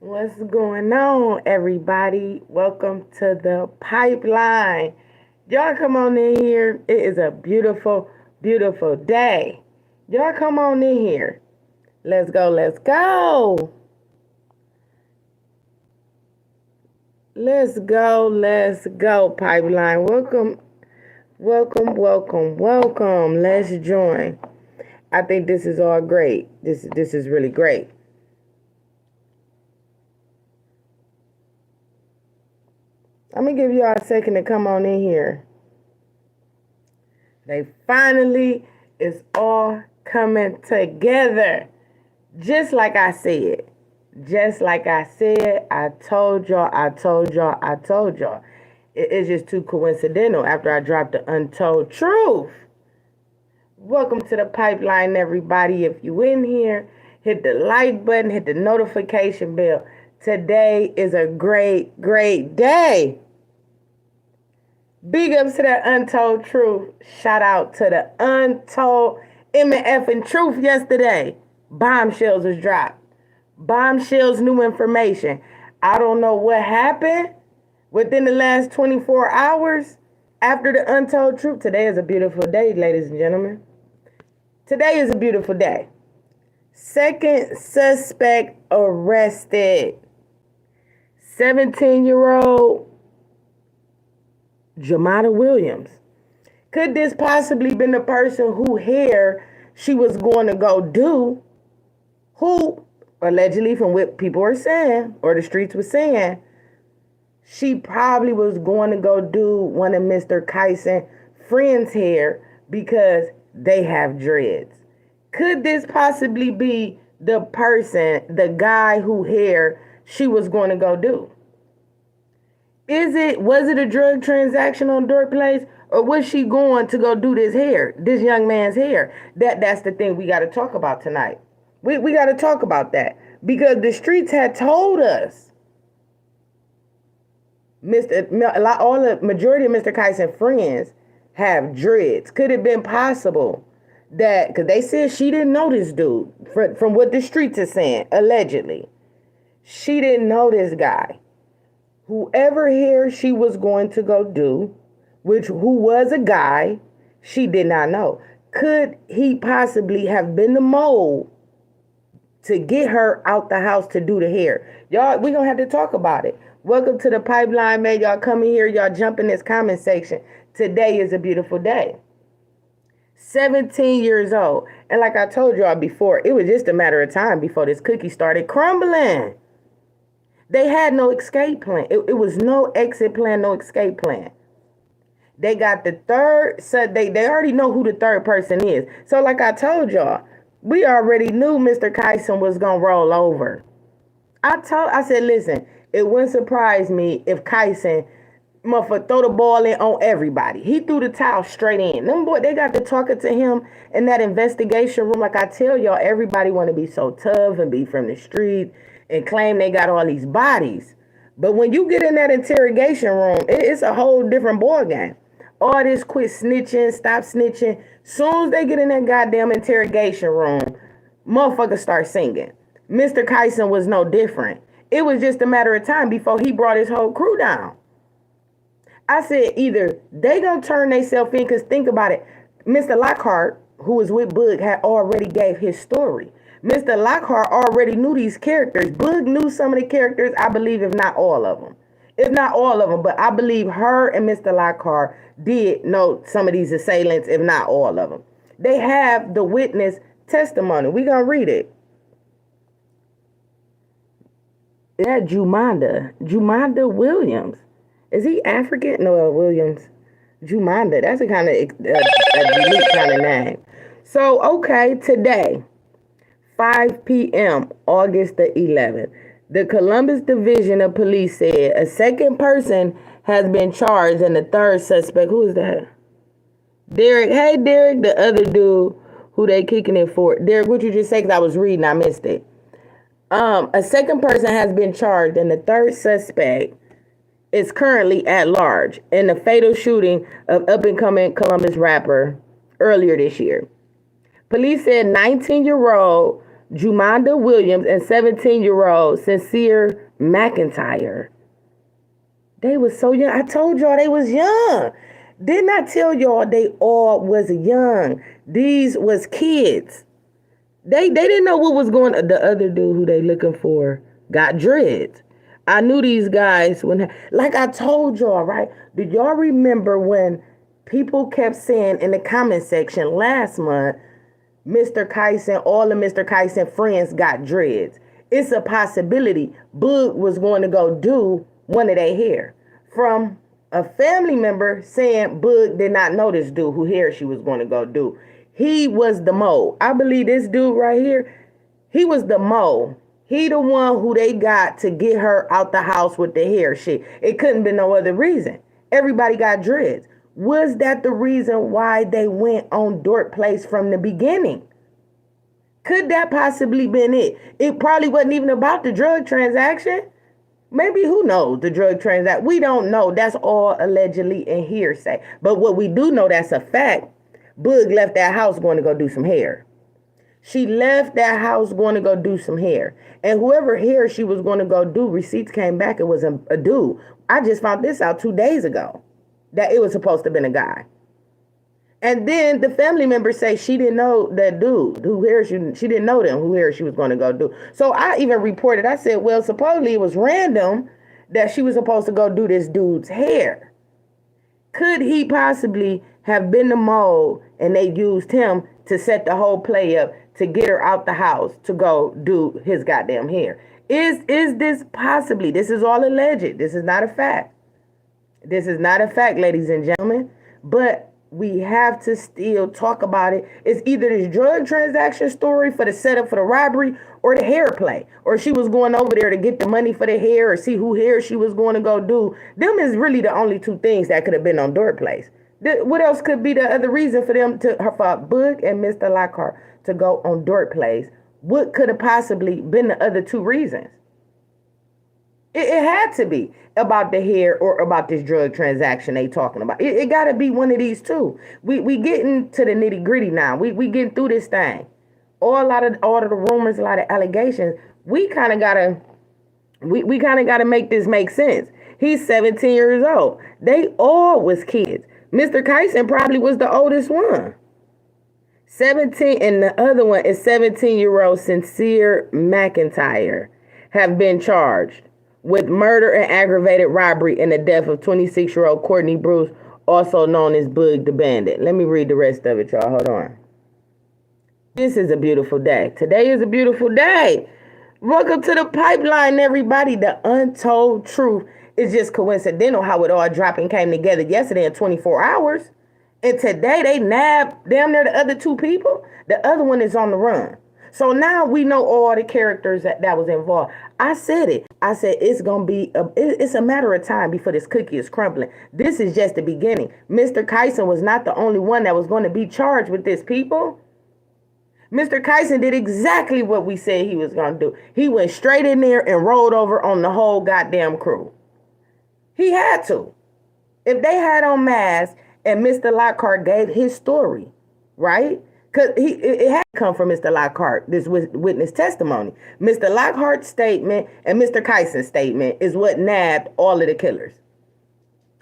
What's going on, everybody? Welcome to the pipeline. Y'all come on in here. It is a beautiful, beautiful day. Y'all come on in here. Let's go, let's go. Let's go, pipeline. Welcome. Let's join. I think this is all great. This is really great. I'm gonna give y'all a second to come on in here. They finally is all coming together. Just like I said. I told y'all. It's just too coincidental after I dropped the untold truth. Welcome to the pipeline, everybody. If you in here, hit the like button, hit the notification bell. Today is a great, great day. Big ups to that untold truth. Shout out to the untold MF and truth yesterday. Bombshells was dropped. Bombshells, new information. I don't know what happened within the last 24 hours after the untold truth. Today is a beautiful day, ladies and gentlemen. Today is a beautiful day. Second suspect arrested. 17-year-old Jamada Williams. Could this possibly been the person who hair she was going to go do, who allegedly, from what people were saying, or the streets were saying, she probably was going to go do one of Mr. Carson friends' hair because they have dreads. Could this possibly be the person, the guy who hair she was going to go do? Was it a drug transaction on Dork Place, or was she going to go do this young man's hair? That's the thing we got to talk about tonight. We got to talk about that because the streets had told us all the majority of Mr. Carson friends have dreads. Could it have been possible that, because they said she didn't know this dude, from what the streets are saying, allegedly, she didn't know this guy. Whoever hair she was going to go do, who was a guy, she did not know. Could he possibly have been the mole to get her out the house to do the hair? Y'all, we're going to have to talk about it. Welcome to the pipeline, man. Y'all come in here. Y'all jump in this comment section. Today is a beautiful day. 17 years old. And like I told y'all before, it was just a matter of time before this cookie started crumbling. They had no escape plan. It was no exit plan, no escape plan. They got the third, so they already know who the third person is. So like I told y'all, we already knew Mr. Carson was going to roll over. I said, listen, it wouldn't surprise me if Carson motherfucker throw the ball in on everybody. He threw the towel straight in. Them boy, they got to talking to him in that investigation room. Like I tell y'all, everybody want to be so tough and be from the street and claim they got all these bodies. But when you get in that interrogation room, it's a whole different ball game. All this quit snitching, stop snitching. Soon as they get in that goddamn interrogation room, motherfuckers start singing. Mr. Carson was no different. It was just a matter of time before he brought his whole crew down. I said either they gonna turn themselves in, because think about it. Mr. Lockhart, who was with Boog, had already gave his story. Mr. Lockhart already knew these characters. Boog knew some of the characters, I believe, if not all of them. If not all of them, but I believe her and Mr. Lockhart did know some of these assailants, if not all of them. They have the witness testimony. We're going to read it. That Jamada Williams. Is he African? No, Williams. Jamada. That's a kind of a unique kind of name. So, okay, today, 5 p.m., August the 11th, the Columbus Division of Police said a second person has been charged and the third suspect, who is that? Derek. Hey, Derek, the other dude who they kicking it for. Derek, what you just say? Because I was reading, I missed it. A second person has been charged and the third suspect is currently at large in the fatal shooting of up-and-coming Columbus rapper earlier this year. Police said 19-year-old Jumanda Williams, and 17-year-old Sincere McIntyre. They was so young. I told y'all they was young. Didn't I tell y'all they all was young? These was kids. They didn't know what was going on. The other dude who they looking for got dreads. I knew these guys like I told y'all, right? Did y'all remember when people kept saying in the comment section last month, Mr. Carson, all of Mr. Carson friends got dreads? It's a possibility Boog was going to go do one of their hair. From a family member saying Boog did not know this dude who hair she was going to go do. He was the mole. I believe this dude right here, he was the mole. He the one who they got to get her out the house with the hair shit. It couldn't be no other reason. Everybody got dreads. Was that the reason why they went on Dork Place from the beginning? Could that possibly been it? It probably wasn't even about the drug transaction. Maybe, who knows, the drug transaction. We don't know. That's all allegedly and hearsay. But what we do know, that's a fact. Boog left that house going to go do some hair. She left that house going to go do some hair. And whoever hair she was going to go do, receipts came back, it was a dude. I just found this out 2 days ago, that it was supposed to have been a guy. And then the family members say she didn't know that dude who hair she didn't know them who hair she was going to go do. So I even reported, I said, well, supposedly it was random that she was supposed to go do this dude's hair. Could he possibly have been the mole and they used him to set the whole play up to get her out the house to go do his goddamn hair? Is this possibly, this is all alleged. This is not a fact. This is not a fact, ladies and gentlemen. But we have to still talk about it. It's either this drug transaction story for the setup for the robbery or the hair play. Or she was going over there to get the money for the hair or see who hair she was going to go do. Them is really the only two things that could have been on Dork Place. What else could be the other reason for them for Boog and Mr. Lockhart to go on Dork Place? What could have possibly been the other two reasons? It had to be about the hair or about this drug transaction they talking about. It got to be one of these two. We getting to the nitty gritty now. We getting through this thing. All of the rumors, a lot of allegations. We kind of gotta make this make sense. He's 17 years old. They all was kids. Mr. Carson probably was the oldest one. 17, and the other one is 17-year-old Sincere McIntyre have been charged with murder and aggravated robbery in the death of 26-year-old Courtney Bruce, also known as Boog the Bandit. Let me read the rest of it, y'all. Hold on. This is a beautiful day. Today is a beautiful day. Welcome to the pipeline, everybody. The untold truth is just coincidental how it all dropped and came together yesterday in 24 hours. And today they nabbed damn near the other two people. The other one is on the run. So now we know all the characters that was involved. I said it. I said it's going to be, it's a matter of time before this cookie is crumbling. This is just the beginning. Mr. Carson was not the only one that was going to be charged with this, people. Mr. Carson did exactly what we said he was going to do. He went straight in there and rolled over on the whole goddamn crew. He had to. If they had on masks and Mr. Lockhart gave his story, right? Because it had to come from Mr. Lockhart, this witness testimony. Mr. Lockhart's statement and Mr. Carson's statement is what nabbed all of the killers.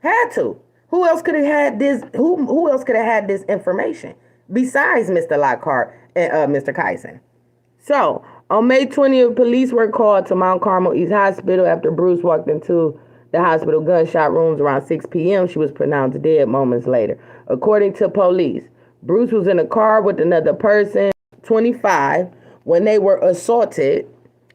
Had to. Who else could have had this? Who else could have had this information besides Mr. Lockhart and Mr. Carson? So on May 20th, police were called to Mount Carmel East Hospital after Bruce walked into the hospital gunshot rooms around 6 p.m. She was pronounced dead moments later. According to police, Bruce was in a car with another person, 25, when they were assaulted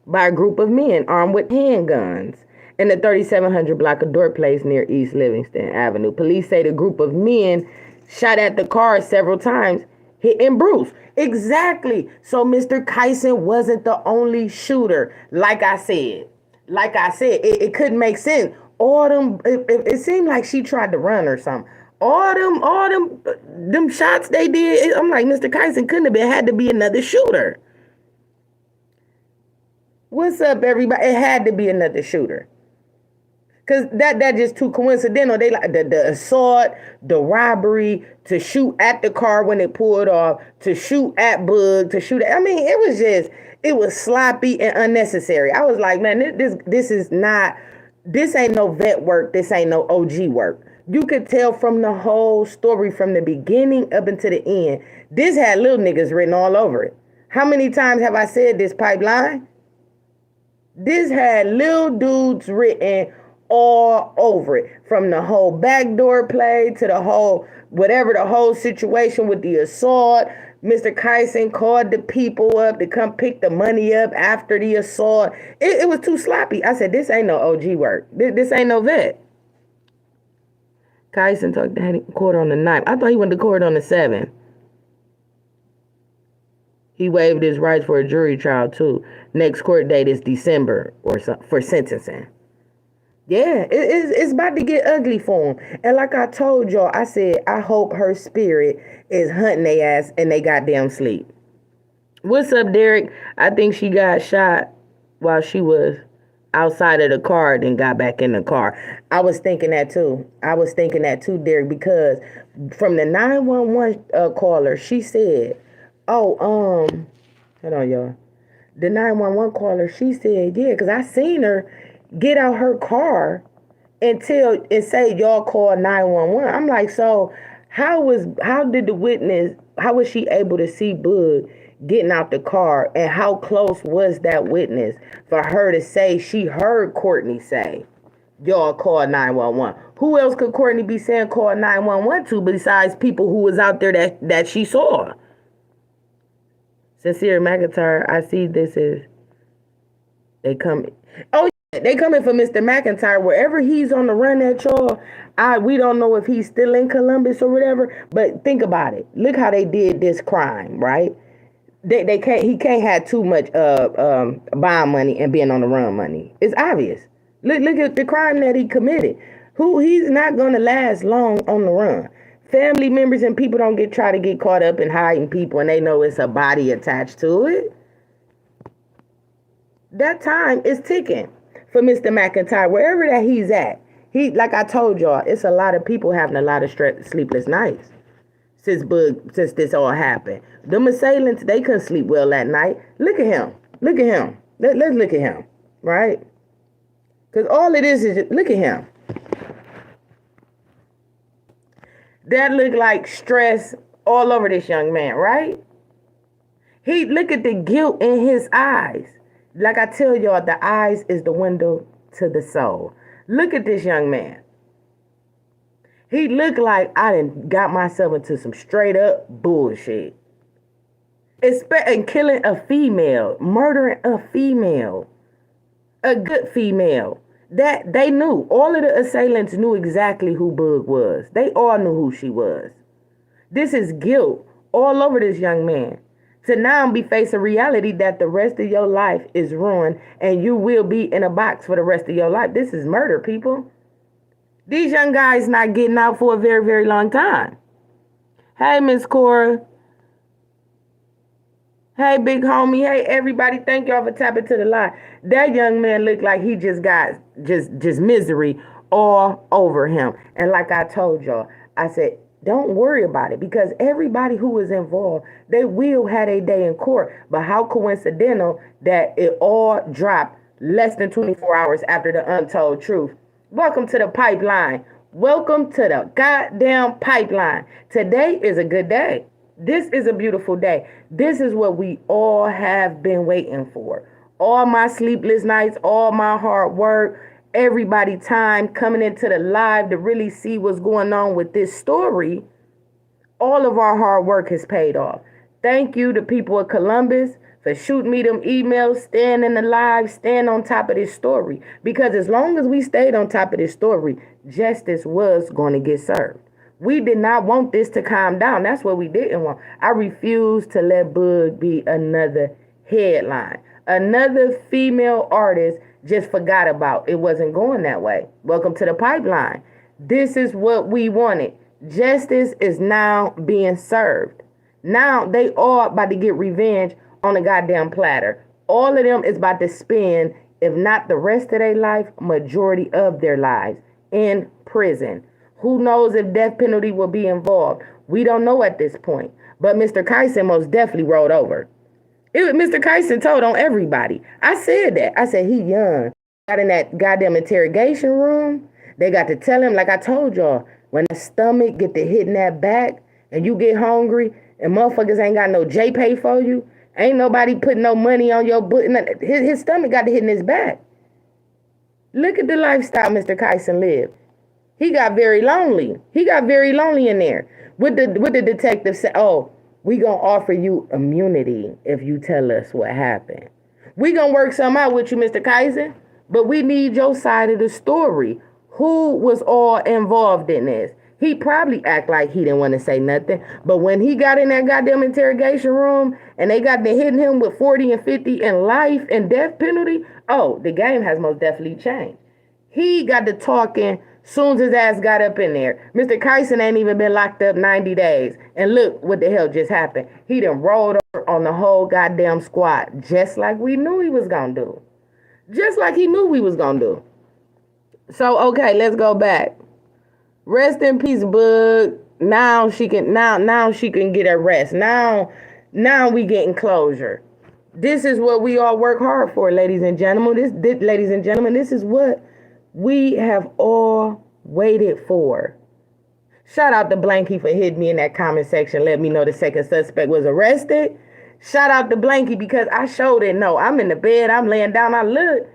by a group of men armed with handguns in the 3700 block of Dork Place near East Livingston Avenue. Police say the group of men shot at the car several times, hitting Bruce. Exactly. So Mr. Carson wasn't the only shooter. Like I said, it couldn't make sense. All them, it seemed like she tried to run or something. All them shots they did, I'm like, Mr. Carson couldn't have had to be another shooter. What's up, everybody? It had to be another shooter. Cause that just too coincidental. They like the assault, the robbery, to shoot at the car when it pulled off, to shoot at Boog, to shoot at, I mean, it was sloppy and unnecessary. I was like, man, this is not, this ain't no vet work, this ain't no OG work. You could tell from the whole story, from the beginning up until the end, this had little niggas written all over it. How many times have I said this, Pipeline? This had little dudes written all over it, from the whole backdoor play to the whole, whatever, the whole situation with the assault. Mr. Carson called the people up to come pick the money up after the assault. It was too sloppy. I said, this ain't no OG work. This ain't no vet. Carson talked to court on the 9th. I thought he went to court on the 7th. He waived his rights for a jury trial too. Next court date is December or so, for sentencing. Yeah, it's about to get ugly for him. And like I told y'all, I said, I hope her spirit is hunting their ass and they goddamn sleep. What's up, Derek? I think she got shot while she was outside of the car, then got back in the car. I was thinking that too. Derek, because from the 911 caller, she said, hold on, y'all. The 911 caller, she said, yeah, because I seen her get out her car and say, y'all call 911. I'm like, so how was she able to see Boog getting out the car, and how close was that witness for her to say she heard Courtney say, y'all call 911? Who else could Courtney be saying call 911 to besides people who was out there that she saw? Sincere McIntyre, I see this is, they coming for Mr. McIntyre, wherever he's on the run at y'all. We don't know if he's still in Columbus or whatever, but think about it. Look how they did this crime, right? He can't have too much bond money and being on the run money. It's obvious. Look at the crime that he committed. He's not gonna last long on the run. Family members and people don't try to get caught up in hiding people, and they know it's a body attached to it. That time is ticking for Mr. McIntyre, wherever that he's at. Like I told y'all, it's a lot of people having a lot of sleepless nights since this all happened. Them assailants, they couldn't sleep well that night. Look at him. Let's look at him, right? Because all it is just, look at him. That looked like stress all over this young man, right? Look at the guilt in his eyes. Like I tell y'all, the eyes is the window to the soul. Look at this young man. He looked like I done got myself into some straight up bullshit. And killing a female, murdering a female, a good female. That they knew. All of the assailants knew exactly who Boog was. They all knew who she was. This is guilt all over this young man. To now be facing reality that the rest of your life is ruined and you will be in a box for the rest of your life. This is murder, people. These young guys not getting out for a very, very long time. Hey, Miss Cora. Hey, big homie. Hey, everybody. Thank y'all for tapping to the line. That young man looked like he just got just misery all over him. And like I told y'all, I said, don't worry about it, because everybody who is involved, they will have a day in court. But how coincidental that it all dropped less than 24 hours after the untold truth. Welcome to the pipeline. Welcome to the goddamn pipeline. Today is a good day. This is a beautiful day. This is what we all have been waiting for. All my sleepless nights, all my hard work, everybody time coming into the live to really see what's going on with this story. All of our hard work has paid off. Thank you to people of Columbus for shooting me them emails, staying in the live, staying on top of this story. Because as long as we stayed on top of this story, justice was going to get served. We did not want this to calm down. That's what we didn't want. I refuse to let Boog be another headline. Another female artist just forgot about. It wasn't going that way. Welcome to the pipeline. This is what we wanted. Justice is now being served. Now they all about to get revenge on a goddamn platter. All of them is about to spend if not the rest of their life, majority of their lives in prison. Who knows if death penalty will be involved? We don't know at this point. But Mr. Carson most definitely rolled over. Mr. Carson told on everybody. I said that. I said, he young. Got in that goddamn interrogation room. They got to tell him, like I told y'all, when the stomach get to hitting that back and you get hungry and motherfuckers ain't got no J-pay for you, ain't nobody putting no money on your butt. His stomach got to hit in his back. Look at the lifestyle Mr. Carson lived. He got very lonely. He got very lonely in there. What the detective said, oh, we gonna offer you immunity if you tell us what happened. We gonna work something out with you, Mr. Carson, but we need your side of the story. Who was all involved in this? He probably act like he didn't want to say nothing, but when he got in that goddamn interrogation room and they got to hitting him with 40 and 50 and life and death penalty, oh, the game has most definitely changed. He got to talking soon as his ass got up in there. Mr. Carson ain't even been locked up 90 days. And look what the hell just happened. He done rolled over on the whole goddamn squad, just like we knew he was going to do. Just like he knew we was going to do. So, okay, let's go back. Rest in peace, Boog. Now she can get her rest. Now we getting closure. This is what we all work hard for, ladies and gentlemen. This is what we have all waited for. Shout out to Blanky for hitting me in that comment section. Let me know the second suspect was arrested. Shout out to Blanky because I sure didn't know. I'm in the bed. I'm laying down. I look.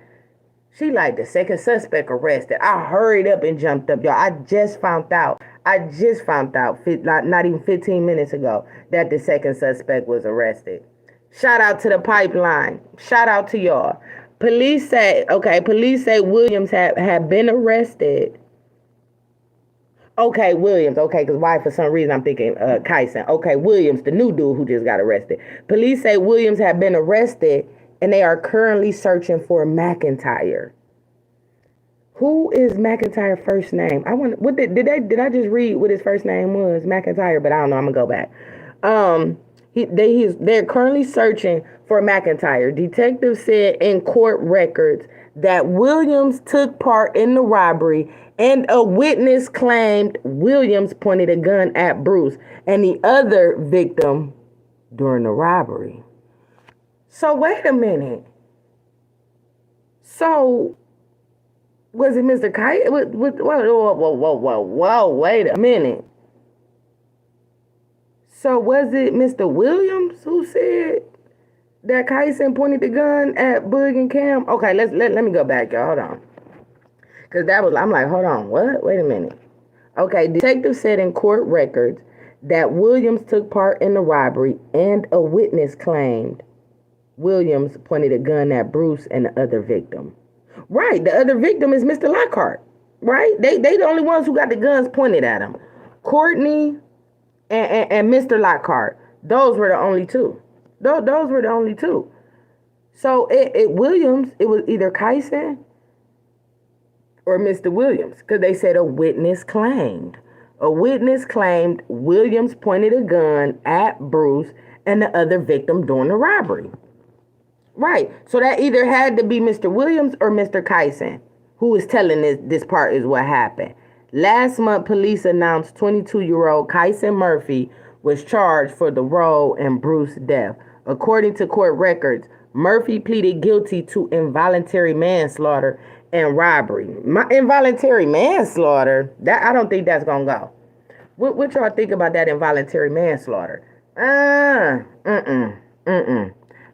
She like, the second suspect arrested. I hurried up and jumped up, y'all. I just found out, not even 15 minutes ago, that the second suspect was arrested. Shout out to the pipeline. Shout out to y'all. Police say Williams had been arrested. Okay, Williams. Okay, because why for some reason I'm thinking Carson. Okay, Williams, the new dude who just got arrested. Police say Williams had been arrested and they are currently searching for McIntyre. Who is McIntyre's first name? Did I just read what his first name was? McIntyre, but I don't know. I'm gonna go back. They're currently searching for McIntyre. Detectives said in court records that Williams took part in the robbery, and a witness claimed Williams pointed a gun at Bruce and the other victim during the robbery. So wait a minute. So was it Mr. Kite? Whoa, wait a minute. So was it Mr. Williams who said that Carson pointed the gun at Boog and Cam? Okay, let me go back, y'all. Hold on. Cause I'm like, hold on, what? Wait a minute. Okay, detectives said in court records that Williams took part in the robbery and a witness claimed Williams pointed a gun at Bruce and the other victim. Right, the other victim is Mr. Lockhart. Right? They the only ones who got the guns pointed at him. Courtney and Mr. Lockhart. Those were the only two. Those were the only two. So Williams, it was either Carson or Mr. Williams, because they said a witness claimed. A witness claimed Williams pointed a gun at Bruce and the other victim during the robbery. Right. So that either had to be Mr. Williams or Mr. Carson, who was telling this part is what happened. Last month, police announced 22-year-old Carson Murphy was charged for the role in Bruce's death. According to court records, Murphy pleaded guilty to involuntary manslaughter and robbery. Involuntary manslaughter? That I don't think that's gonna go. What y'all think about that involuntary manslaughter?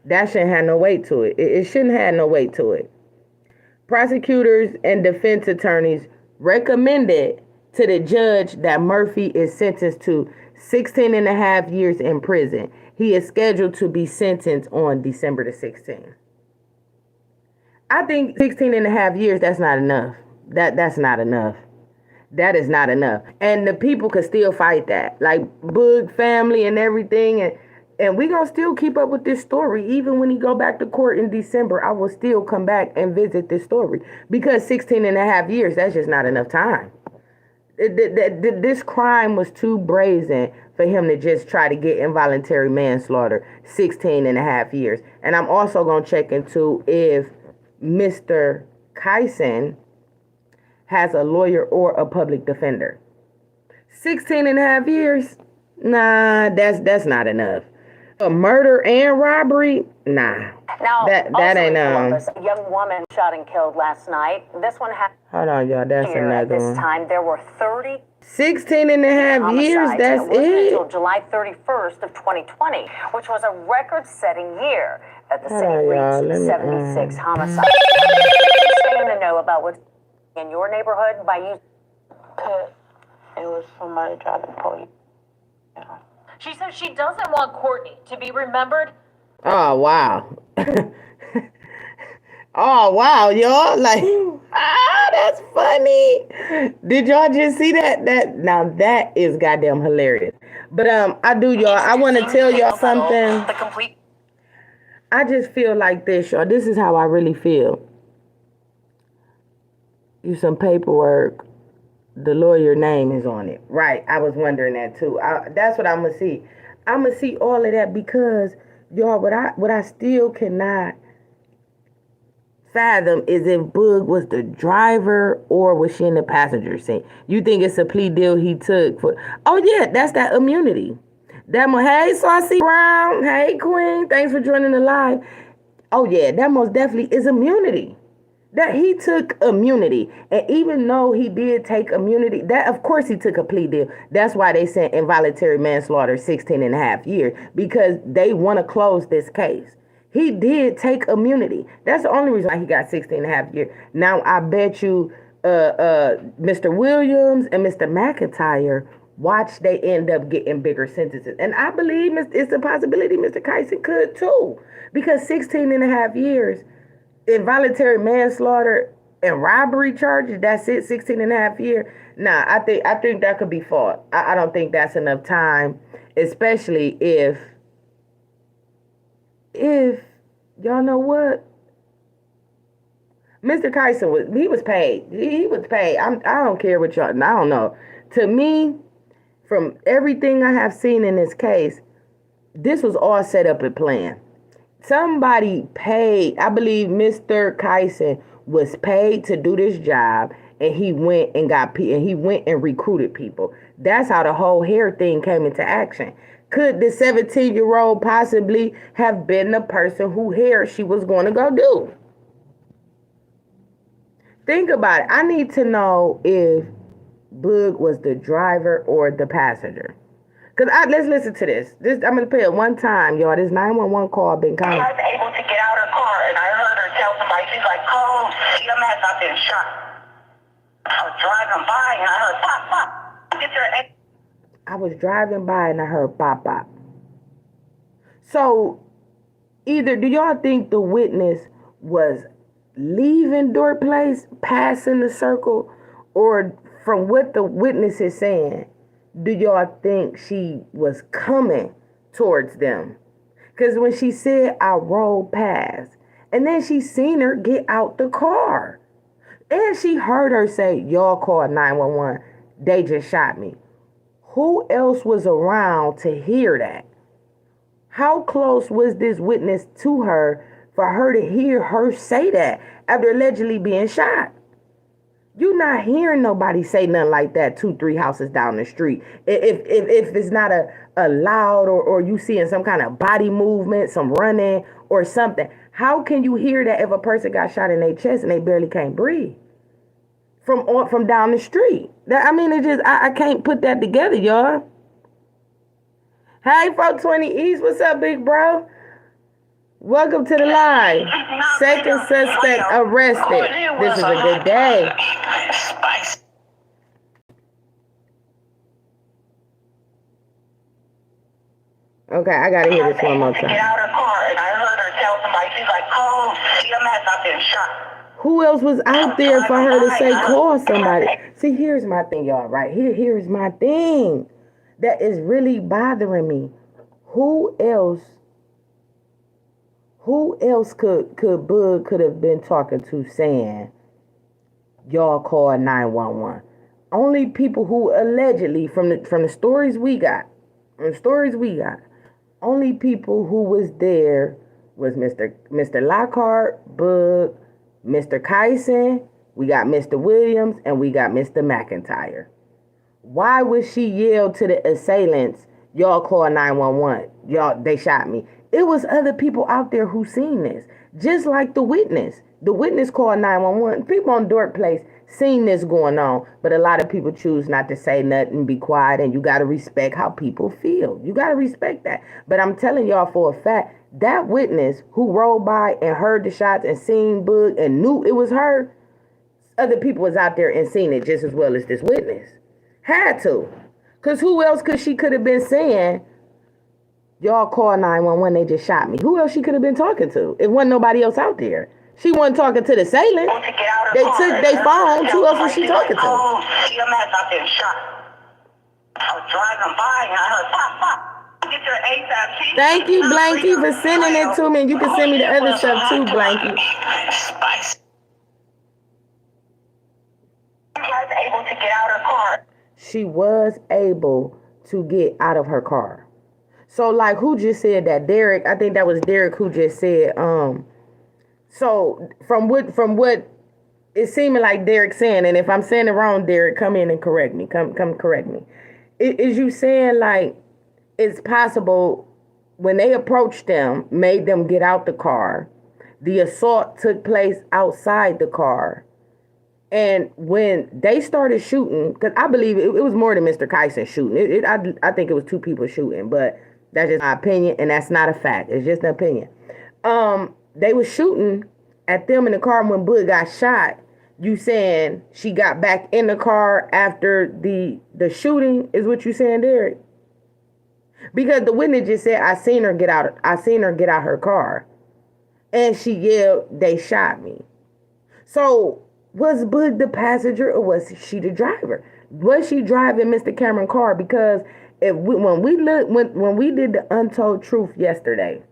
That shouldn't have no weight to it. It shouldn't have no weight to it. Prosecutors and defense attorneys recommended to the judge that Murphy is sentenced to 16 and a half years in prison. He is scheduled to be sentenced on December the 16th. I think 16 and a half years, that's not enough. That's not enough. That is not enough. And the people could still fight that. Like Boog family and everything. And we going to still keep up with this story. Even when he go back to court in December, I will still come back and visit this story. Because 16 and a half years, that's just not enough time. This crime was too brazen for him to just try to get involuntary manslaughter 16 and a half years. And I'm also going to check into if Mr. Carson has a lawyer or a public defender. 16 and a half years? Nah, that's not enough. A murder and robbery? Nah. Now, that ain't Columbus, a young woman shot and killed last night. This one happened. Hold on, y'all. That's here another at this one. time, there were 30 16 and a half years, that's it. Until it? July 31st of 2020, which was a record-setting year that the Hold city on, reached y'all. 76 homicides. Stay in the know about what's in your neighborhood by using... It was somebody driving police. Yeah. She says she doesn't want Courtney to be remembered. Oh, wow. Oh, wow, y'all. Like, that's funny. Did y'all just see that? Now, that is goddamn hilarious. But I do, y'all. I want to tell y'all something. The complete... I just feel like this, y'all. This is how I really feel. You some paperwork. The lawyer name is on it. Right. I was wondering that, too. That's what I'm going to see. I'm going to see all of that because, y'all, what I still cannot fathom is if Boog was the driver or was she in the passenger seat. You think it's a plea deal he took for... Oh, yeah, that's that immunity. Hey, Saucy Brown. Hey, Queen. Thanks for joining the live. Oh, yeah, that most definitely is immunity. That he took immunity. And even though he did take immunity, that of course he took a plea deal. That's why they sent involuntary manslaughter 16 and a half years, because they want to close this case. He did take immunity. That's the only reason why he got 16 and a half years. Now, I bet you Mr. Williams and Mr. McIntyre, watch they end up getting bigger sentences. And I believe it's a possibility Mr. Carson could too. Because 16 and a half years, involuntary manslaughter and robbery charges, that's it, 16 and a half years. Nah, I think that could be fought. I don't think that's enough time, especially if y'all know what? Mr. Carson was paid. He was paid. I don't care what y'all, I don't know. To me, from everything I have seen in this case, this was all set up and planned. Somebody paid. I believe Mr. Carson was paid to do this job, and he went and recruited people. That's how the whole hair thing came into action. Could the 17-year-old possibly have been the person who hair she was going to go do? Think about it. I need to know if Boog was the driver or the passenger. Because let's listen to this. I'm going to play it one time, y'all. This 911 call been coming. I was able to get out of her car, and I heard her tell somebody, she's like, "Oh, CMS, I've been shot." I was driving by, and I heard pop, pop. Get your... I was driving by, and I heard pop, pop. So, either do y'all think the witness was leaving Dorp Place, passing the circle, or from what the witness is saying, do y'all think she was coming towards them? Because when she said, "I rolled past," and then she seen her get out the car, and she heard her say, "Y'all called 911. They just shot me." Who else was around to hear that? How close was this witness to her for her to hear her say that after allegedly being shot? You're not hearing nobody say nothing like that 2-3 houses down the street. If it's not a loud or you seeing some kind of body movement, some running or something. How can you hear that if a person got shot in their chest and they barely can't breathe? From down the street. I can't put that together, y'all. Hey, 420 East, what's up, big bro? Welcome to the live. Second suspect arrested. This is a good day. Okay, I gotta hear this one more time. Get out of her car, and I heard her tell somebody, she's like, "Oh, CMS, I've been shot." Who else was out there for her to say call somebody? See, here's my thing, y'all, right? Here's my thing that is really bothering me. Who else could Boog could have been talking to saying, "Y'all call 911"? Only people who allegedly, from the stories we got, only people who was there was Mr. Lockhart, Boog, Mr. Carson, we got Mr. Williams, and we got Mr. McIntyre. Why would she yell to the assailants, y'all call 911? Y'all, they shot me. It was other people out there who seen this. Just like the witness. The witness called 911. People on Dork Place seen this going on, but a lot of people choose not to say nothing, be quiet, and you got to respect how people feel. You got to respect that. But I'm telling y'all for a fact, that witness who rolled by and heard the shots and seen Boog and knew it was her, other people was out there and seen it just as well as this witness. Had to. Because who else could have been saying, y'all call 911, they just shot me? Who else she could have been talking to? It wasn't nobody else out there. She wasn't talking to the assailant. They took their phones. Who else was she talking to? EMS, I've been shot. I was driving by and I heard pop, pop. Get your ASAP. Thank you, Blanky, for sending it to me. And you can send me the other stuff too, Blanky. Spice. She was able to get out of her car. She was able to get out of her car. So, like, who just said that? Derek, I think that was Derek who just said, so from what it's seeming like Derek saying, and if I'm saying it wrong, Derek, come in and correct me. Come correct me. Is you saying like it's possible when they approached them, made them get out the car, the assault took place outside the car, and when they started shooting, because I believe it was more than Mr. Carson shooting. I think it was two people shooting, but that's just my opinion, and that's not a fact. It's just an opinion. They were shooting at them in the car when Boog got shot. You saying she got back in the car after the shooting is what you saying, Derek? Because the witness just said, I seen her get out her car. And she yelled, they shot me. So was Boog the passenger or was she the driver? Was she driving Mr. Cameron's car? Because when we did the Untold Truth yesterday,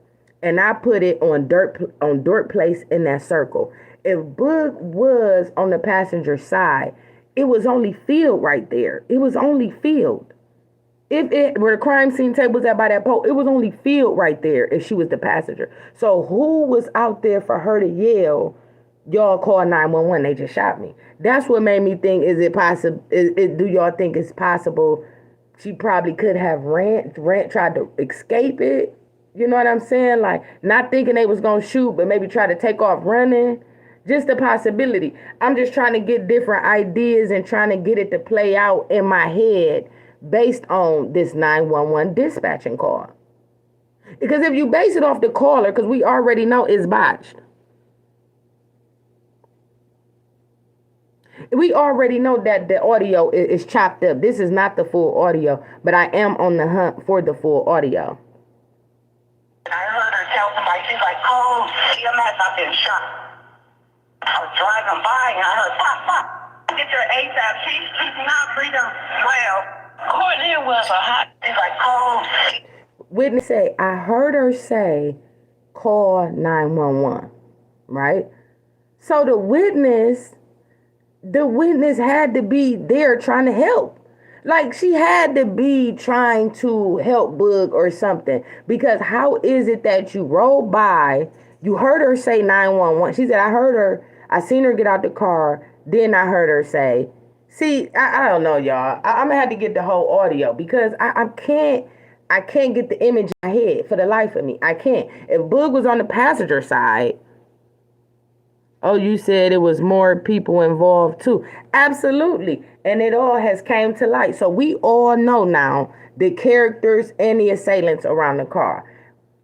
and I put it on Dork Place in that circle, if Boog was on the passenger side, it was only field right there. It was only field. Where the crime scene table was at by that pole, it was only field right there if she was the passenger. So who was out there for her to yell, y'all call 911, they just shot me? That's what made me think, is it possible, do y'all think it's possible she probably could have tried to escape it? You know what I'm saying? Like, not thinking they was going to shoot, but maybe try to take off running. Just a possibility. I'm just trying to get different ideas and trying to get it to play out in my head based on this 911 dispatching call. Because if you base it off the caller, because we already know it's botched. We already know that the audio is chopped up. This is not the full audio, but I am on the hunt for the full audio. I heard her tell somebody, she's like, oh, EMS, I've been shot. I was driving by and I heard pop, pop. Get your ASAP. She's not freedom. Well, Courtney was a hot. She's like, oh. Witness say, I heard her say, call 911, right? So the witness had to be there trying to help. Like, she had to be trying to help Boog or something. Because how is it that you roll by, you heard her say 911. She said, I seen her get out the car. Then I heard her say, see, I don't know, y'all. I'm going to have to get the whole audio because I can't get the image in my head for the life of me. I can't. If Boog was on the passenger side, oh, you said it was more people involved too. Absolutely. And it all has came to light. So we all know now the characters and the assailants around the car.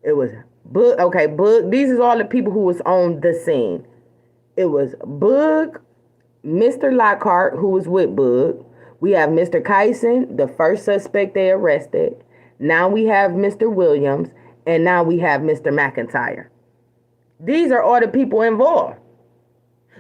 It was Boog. Okay, Boog. These is all the people who was on the scene. It was Boog, Mr. Lockhart, who was with Boog. We have Mr. Carson, the first suspect they arrested. Now we have Mr. Williams. And now we have Mr. McIntyre. These are all the people involved.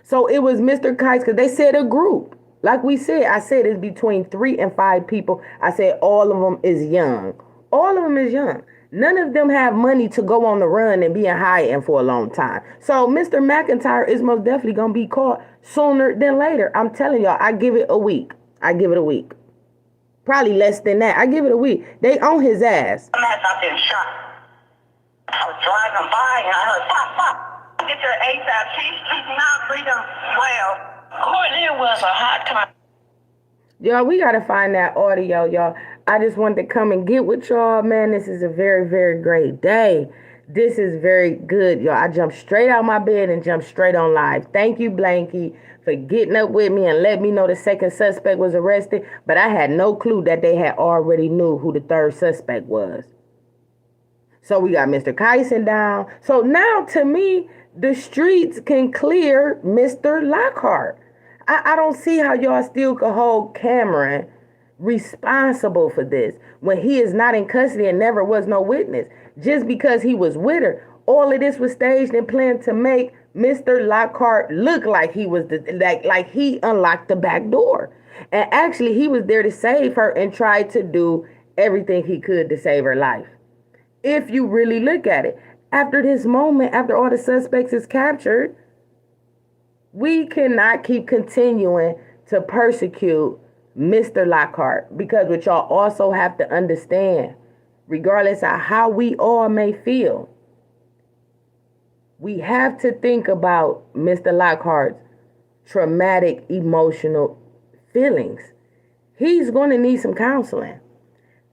So it was Mr. Carson, because they said a group. Like we said, I said it's between 3 and 5 people. I said all of them is young. All of them is young. None of them have money to go on the run and be in hiding for a long time. So Mr. McIntyre is most definitely going to be caught sooner than later. I'm telling y'all, I give it a week. Probably less than that. I give it a week. They on his ass. I've been shot. I was driving by and I heard pop, pop. Get your ASAP. She's not free. freedom. Well, Courtney was a hot time. Y'all, we got to find that audio, y'all. I just wanted to come and get with y'all, man. This is a very, very great day. This is very good, y'all. I jumped straight out my bed and jumped straight on live. Thank you, Blanky, for getting up with me and letting me know the second suspect was arrested. But I had no clue that they had already knew who the third suspect was. So we got Mr. Carson down. So now, to me, the streets can clear Mr. Lockhart. I don't see how y'all still could hold Cameron responsible for this when he is not in custody and never was no witness. Just because he was with her, all of this was staged and planned to make Mr. Lockhart look like he was like he unlocked the back door. And actually, he was there to save her and tried to do everything he could to save her life. If you really look at it, after this moment, after all the suspects is captured, we cannot keep continuing to persecute Mr. Lockhart, because what y'all also have to understand, regardless of how we all may feel, we have to think about Mr. Lockhart's traumatic emotional feelings. He's going to need some counseling.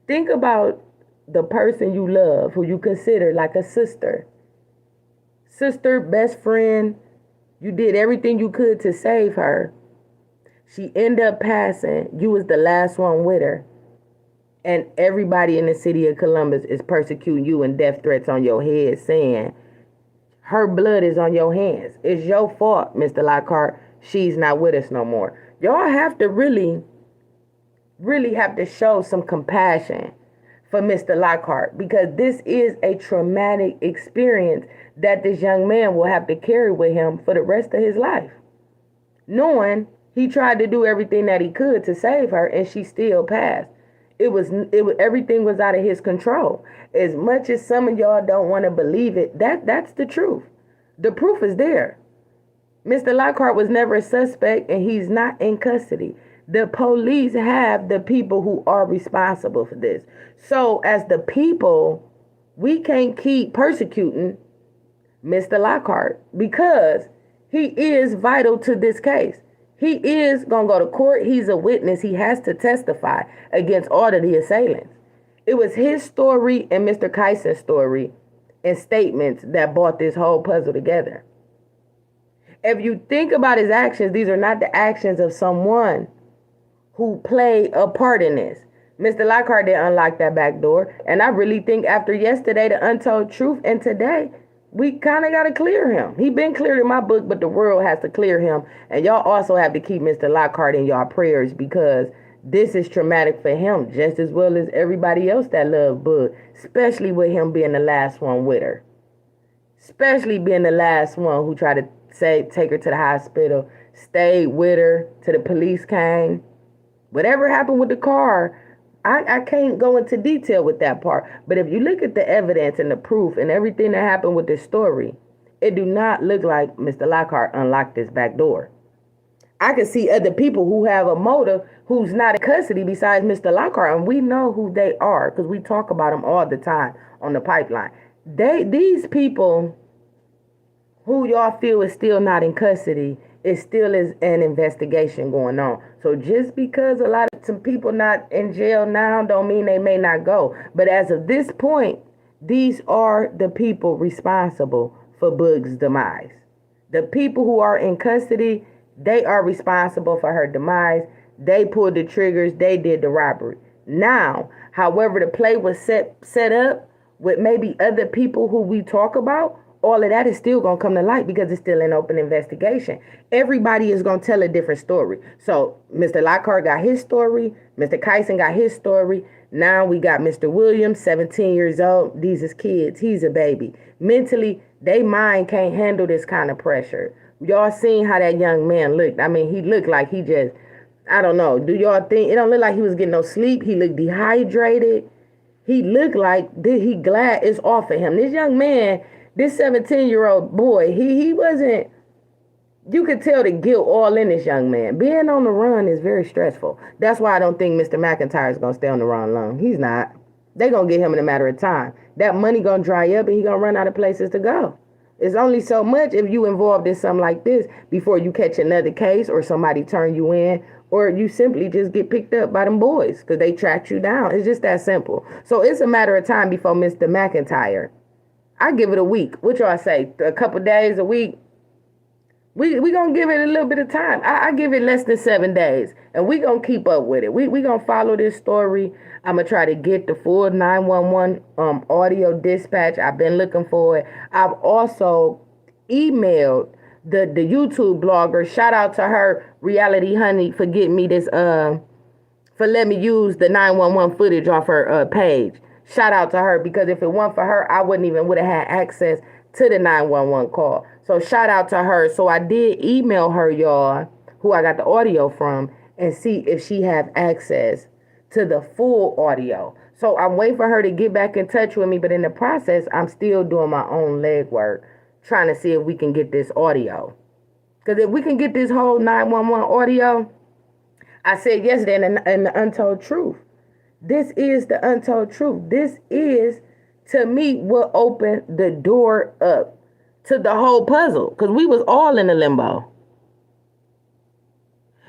Think about the person you love, who you consider like a sister, best friend. You did everything you could to save her. She ended up passing. You was the last one with her. And everybody in the city of Columbus is persecuting you and death threats on your head, saying her blood is on your hands. It's your fault, Mr. Lockhart. She's not with us no more. Y'all have to really have to show some compassion for Mr. Lockhart, because this is a traumatic experience that this young man will have to carry with him for the rest of his life, knowing he tried to do everything that he could to save her and she still passed. It was everything was out of his control. As much as some of y'all don't want to believe it, that's the truth. The proof is there. Mr. Lockhart was never a suspect and he's not in custody. The police have the people who are responsible for this. So as the people, we can't keep persecuting Mr. Lockhart because he is vital to this case. He is going to go to court. He's a witness. He has to testify against all of the assailants. It was his story and Mr. Carson's story and statements that brought this whole puzzle together. If you think about his actions, these are not the actions of someone who played a part in this. Mr. Lockhart didn't unlock that back door. And I really think after yesterday, the untold truth, and today, we kind of got to clear him. He been cleared in my book, but the world has to clear him. And y'all also have to keep Mr. Lockhart in y'all prayers, because this is traumatic for him just as well as everybody else that loved Boog, especially with him being the last one with her. Especially being the last one who tried to take her to the hospital, stayed with her till the police came. Whatever happened with the car, I can't go into detail with that part. But if you look at the evidence and the proof and everything that happened with this story, it do not look like Mr. Lockhart unlocked this back door. I can see other people who have a motive who's not in custody besides Mr. Lockhart, and we know who they are because we talk about them all the time on the pipeline. These people who y'all feel is still not in custody, it still is an investigation going on. So just because some people not in jail now don't mean they may not go. But as of this point, these are the people responsible for Boog's demise. The people who are in custody, they are responsible for her demise. They pulled the triggers. They did the robbery. Now, however, the play was set up with maybe other people who we talk about, all of that is still going to come to light because it's still an open investigation. Everybody is going to tell a different story. So Mr. Lockhart got his story. Mr. Carson got his story. Now we got Mr. Williams, 17 years old. These is kids. He's a baby. Mentally, they mind can't handle this kind of pressure. Y'all seen how that young man looked. I mean, he looked like he just, I don't know. Do y'all think, it don't look like he was getting no sleep. He looked dehydrated. He looked like he glad it's off of him. This young man, this 17-year-old boy, he wasn't, you could tell the guilt all in this young man. Being on the run is very stressful. That's why I don't think Mr. McIntyre is going to stay on the run long. He's not. They're going to get him in a matter of time. That money going to dry up and he's going to run out of places to go. It's only so much if you involved in something like this before you catch another case or somebody turn you in or you simply just get picked up by them boys because they tracked you down. It's just that simple. So it's a matter of time before Mr. McIntyre. I give it a week. What y'all say? A couple days, a week? We gonna give it a little bit of time. I give it less than 7 days, and we gonna keep up with it. We gonna follow this story. I'm gonna try to get the full 911 audio dispatch. I've been looking for it. I've also emailed the YouTube blogger. Shout out to her, Reality Honey, for getting me this for letting me use the 911 footage off her page. Shout out to her, because if it weren't for her, I wouldn't even would have had access to the 911 call. So shout out to her. So I did email her, y'all, who I got the audio from, and see if she have access to the full audio. So I'm waiting for her to get back in touch with me, but in the process, I'm still doing my own legwork, trying to see if we can get this audio. Because if we can get this whole 911 audio, I said yesterday in the Untold Truth, this is the untold truth. This is, to me, what opened the door up to the whole puzzle, because we was all in a limbo.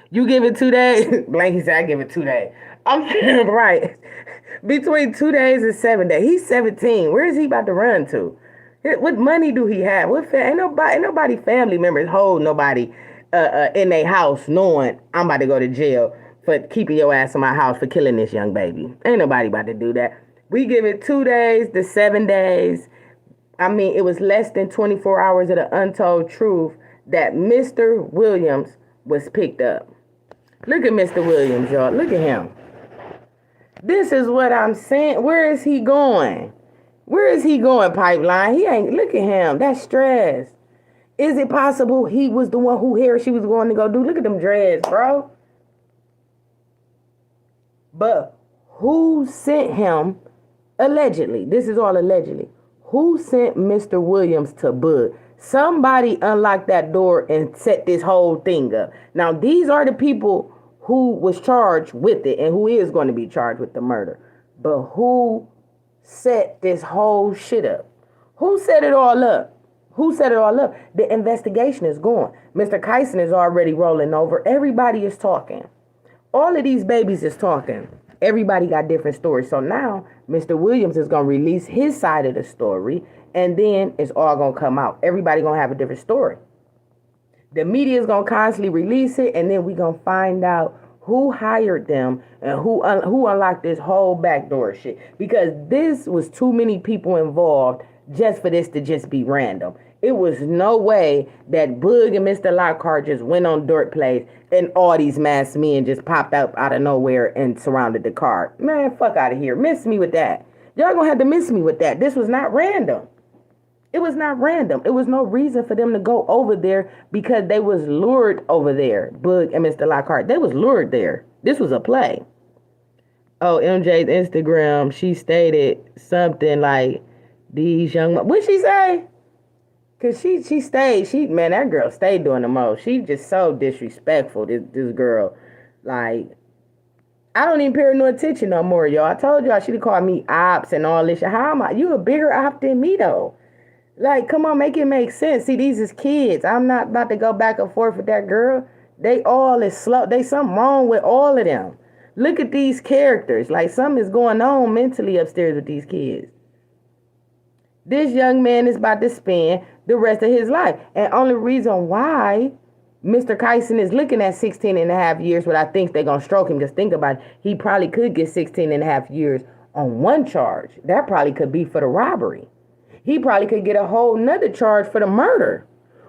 You give it 2 days? Blanky said, I give it 2 days. I'm saying, right. Between 2 days and 7 days. He's 17. Where is he about to run to? What money do he have? Ain't nobody family members hold nobody in their house knowing I'm about to go to jail for keeping your ass in my house for killing this young baby. Ain't nobody about to do that. We give it 2 days to 7 days. I mean, it was less than 24 hours of the untold truth that Mr. Williams was picked up. Look at Mr. Williams, y'all. Look at him. This is what I'm saying. Where is he going? Where is he going, Pipeline? He ain't. Look at him. That's stress. Is it possible he was the one who here she was going to go do? Look at them dreads, bro. But who sent him, allegedly? This is all allegedly. Who sent Mr. Williams to Boog? Somebody unlocked that door and set this whole thing up. Now, these are the people who was charged with it and who is going to be charged with the murder. But who set this whole shit up? Who set it all up? Who set it all up? The investigation is going. Mr. Carson is already rolling over. Everybody is talking. All of these babies is talking. Everybody got different stories. So now Mr. Williams is going to release his side of the story, and then it's all going to come out. Everybody going to have a different story. The media is going to constantly release it, and then we're going to find out who hired them and who unlocked this whole backdoor shit. Because this was too many people involved just for this to just be random. It was no way that Boog and Mr. Lockhart just went on Dirt Place and all these masked men just popped up out of nowhere and surrounded the car. Man, fuck out of here. Miss me with that. Y'all gonna have to miss me with that. This was not random. It was not random. It was no reason for them to go over there because they was lured over there. Boog and Mr. Lockhart, they was lured there. This was a play. Oh, MJ's Instagram, she stated something like, these young... What'd she say? Because she stayed, man, that girl stayed doing the most. She just so disrespectful, this girl. Like, I don't even pay her no attention no more, y'all. I told y'all she'd call me ops and all this shit. How am I? You a bigger op than me, though. Like, come on, make it make sense. See, these is kids. I'm not about to go back and forth with that girl. They all is slow. They something wrong with all of them. Look at these characters. Like, something is going on mentally upstairs with these kids. This young man is about to spend the rest of his life. And only reason why Mr. Carson is looking at 16 and a half years, but I think they're going to stroke him. Just think about it. He probably could get 16 and a half years on one charge. That probably could be for the robbery. He probably could get a whole nother charge for the murder,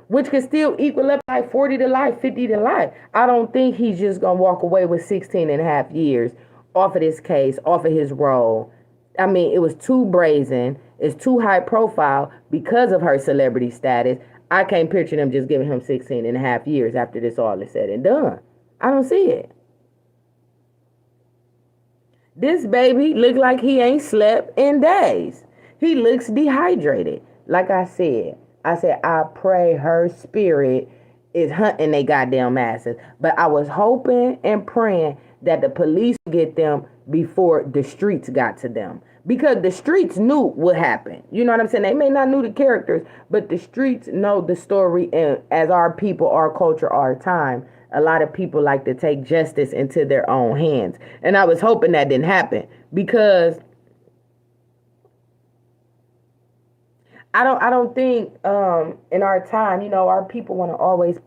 which could still equal up like 40 to life, 50 to life. I don't think he's just going to walk away with 16 and a half years off of this case, off of his role. I mean, it was too brazen. It's too high profile because of her celebrity status. I can't picture them just giving him 16 and a half years after this all is said and done. I don't see it. This baby look like he ain't slept in days. He looks dehydrated. Like I said, I pray her spirit is hunting they goddamn asses. But I was hoping and praying that the police get them before the streets got to them. Because the streets knew what happened. You know what I'm saying? They may not knew the characters, but the streets know the story. And as our people, our culture, our time, a lot of people like to take justice into their own hands. And I was hoping that didn't happen because I don't think in our time, our people want to always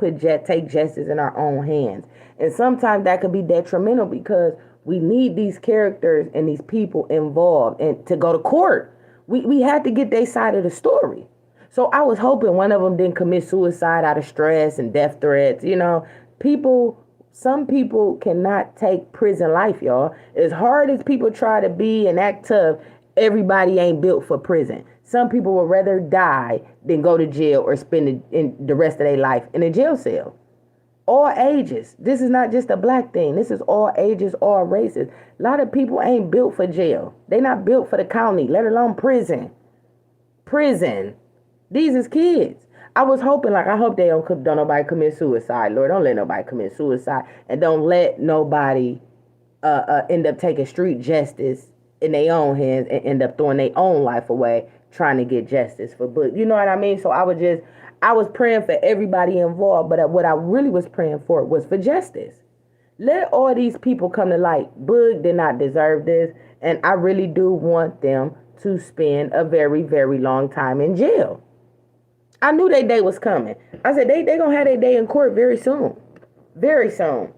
take justice in our own hands. And sometimes that could be detrimental because we need these characters and these people involved and to go to court. We had to get their side of the story. So I was hoping one of them didn't commit suicide out of stress and death threats. Some people cannot take prison life, y'all. As hard as people try to be and act tough, everybody ain't built for prison. Some people would rather die than go to jail or spend the rest of their life in a jail cell. All ages. This is not just a black thing. This is all ages, all races. A lot of people ain't built for jail. They not built for the county, let alone prison. Prison. These is kids. I was hoping, I hope they don't nobody commit suicide. Lord, don't let nobody commit suicide. And don't let nobody end up taking street justice in their own hands and end up throwing their own life away trying to get justice for Boog. You know what I mean? So I was praying for everybody involved, but what I really was praying for was for justice. Let all these people come to light. Boog did not deserve this, and I really do want them to spend a very, very long time in jail. I knew their day was coming. I said, they going to have their day in court very soon. Very soon.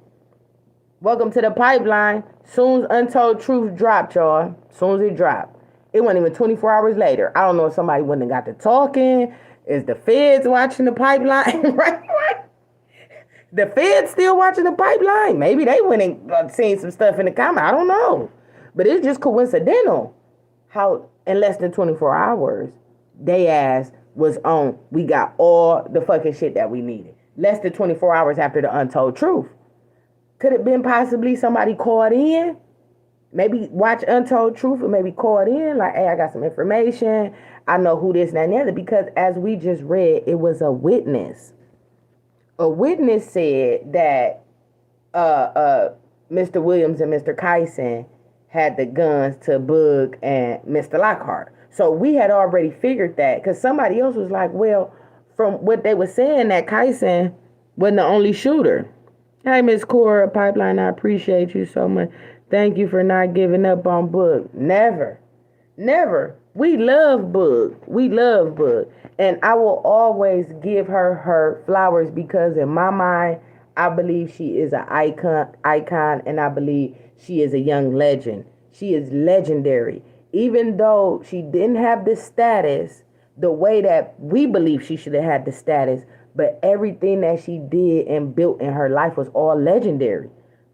Welcome to the pipeline. Soon as Untold Truth dropped, y'all. Soon as it dropped. It wasn't even 24 hours later. I don't know if somebody wouldn't have got to talking. Is the feds watching the pipeline? Right? The feds still watching the pipeline? Maybe they went and seen some stuff in the comment. I don't know. But it's just coincidental how in less than 24 hours, they ass was on. We got all the fucking shit that we needed. Less than 24 hours after the Untold Truth. Could it been possibly somebody called in? Maybe watch Untold Truth or maybe called in. Like, hey, I got some information. I know who this and the other. Because as we just read, it was a witness. A witness said that Mr. Williams and Mr. Carson had the guns to Boog and Mr. Lockhart. So we had already figured that. Because somebody else was like, well, from what they were saying, that Carson wasn't the only shooter. Hey, Miss Cora Pipeline, I appreciate you so much. Thank you for not giving up on Boog. Never. Never. We love Boog. We love Boog. And I will always give her flowers because in my mind, I believe she is an icon, and I believe she is a young legend. She is legendary. Even though she didn't have the status the way that we believe she should have had the status, but everything that she did and built in her life was all legendary.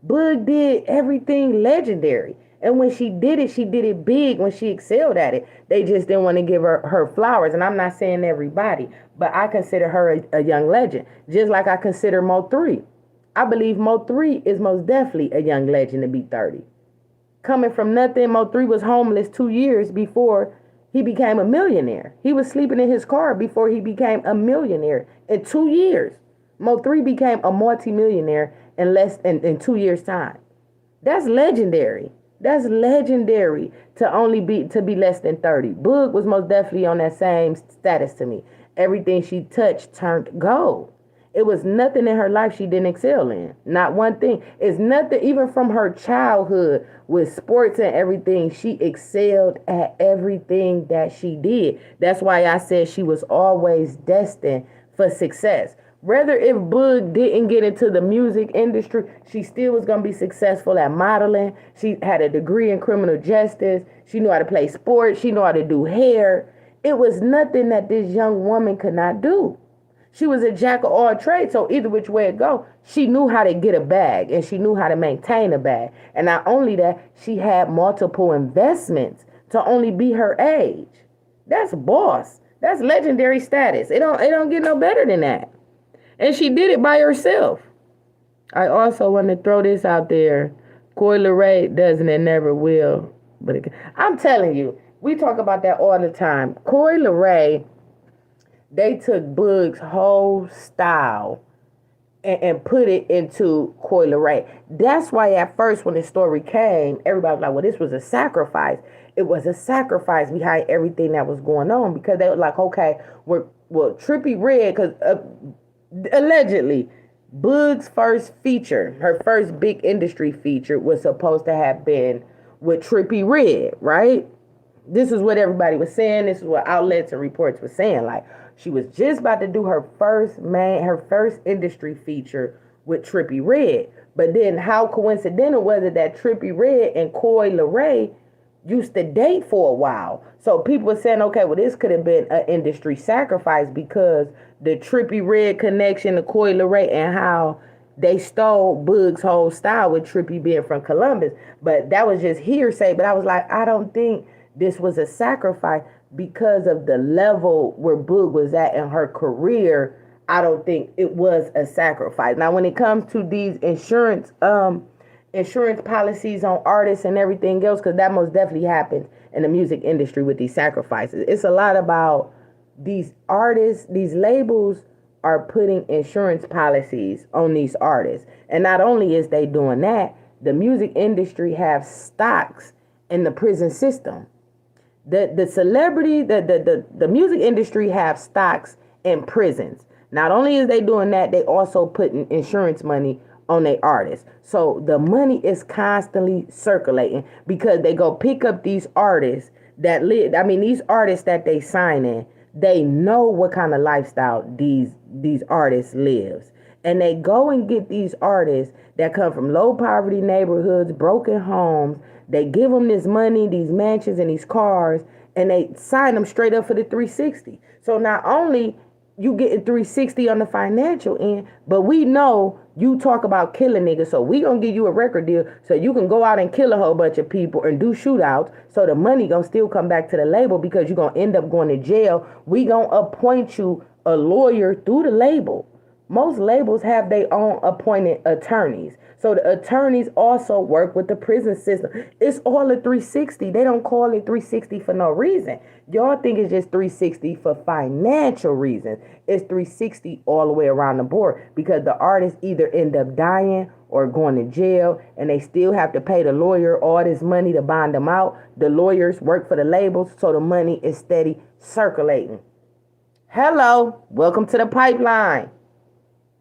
Boog did everything legendary. And when she did it big when she excelled at it. They just didn't want to give her flowers. And I'm not saying everybody, but I consider her a young legend. Just like I consider Mo 3. I believe Mo 3 is most definitely a young legend to be 30. Coming from nothing, Mo 3 was homeless 2 years before he became a millionaire. He was sleeping in his car before he became a millionaire. In 2 years, Mo 3 became a multimillionaire in 2 years' time. That's legendary. That's legendary to be less than 30. Boog was most definitely on that same status to me. Everything she touched turned gold. It was nothing in her life she didn't excel in. Not one thing. It's nothing, even from her childhood with sports and everything, she excelled at everything that she did. That's why I said she was always destined for success. Rather if Boog didn't get into the music industry, she still was going to be successful at modeling. She had a degree in criminal justice. She knew how to play sports. She knew how to do hair. It was nothing that this young woman could not do. She was a jack of all trades, so either which way it go, she knew how to get a bag and she knew how to maintain a bag. And not only that, she had multiple investments to only be her age. That's boss. That's legendary status. It don't get no better than that. And she did it by herself. I also want to throw this out there. Coi Leray doesn't and never will. But I'm telling you, we talk about that all the time. Coi Leray, they took Boog's whole style and put it into Coi Leray. That's why at first when the story came, everybody was like, well, this was a sacrifice. It was a sacrifice behind everything that was going on, because they were like, okay, well, Trippie Redd, because allegedly, Boog's first feature, her first big industry feature, was supposed to have been with Trippie Redd, right? This is what everybody was saying. This is what outlets and reports were saying. Like, she was just about to do her first industry feature with Trippie Redd. But then how coincidental was it that Trippie Redd and Coi Leray used to date for a while? So people were saying, okay, well, this could have been an industry sacrifice, because the Trippie Redd connection to Coi Leray and how they stole Boog's whole style with Trippie being from Columbus. But that was just hearsay. But I was like, I don't think this was a sacrifice, because of the level where Boog was at in her career. I don't think it was a sacrifice. Now, when it comes to these insurance policies on artists and everything else, because that most definitely happens in the music industry with these sacrifices. It's a lot about these artists, these labels are putting insurance policies on these artists. And not only is they doing that, the music industry have stocks in the prison system. The celebrity, the music industry have stocks in prisons. Not only is they doing that, they also putting insurance money on their artists. So the money is constantly circulating, because they go pick up these artists that live. I mean, these artists that they sign in, they know what kind of lifestyle these artists lives. And they go and get these artists that come from low poverty neighborhoods, broken homes. They give them this money, these mansions and these cars, and they sign them straight up for the 360. So not only you getting 360 on the financial end, but we know you talk about killing niggas, so we gonna give you a record deal so you can go out and kill a whole bunch of people and do shootouts, so the money gonna still come back to the label, because you're gonna end up going to jail. We gonna appoint you a lawyer through the label. Most labels have their own appointed attorneys. So the attorneys also work with the prison system. It's all a 360. They don't call it 360 for no reason. Y'all think it's just 360 for financial reasons. It's 360 all the way around the board, because the artists either end up dying or going to jail, and they still have to pay the lawyer all this money to bond them out. The lawyers work for the labels, so the money is steady circulating. Hello, welcome to the pipeline.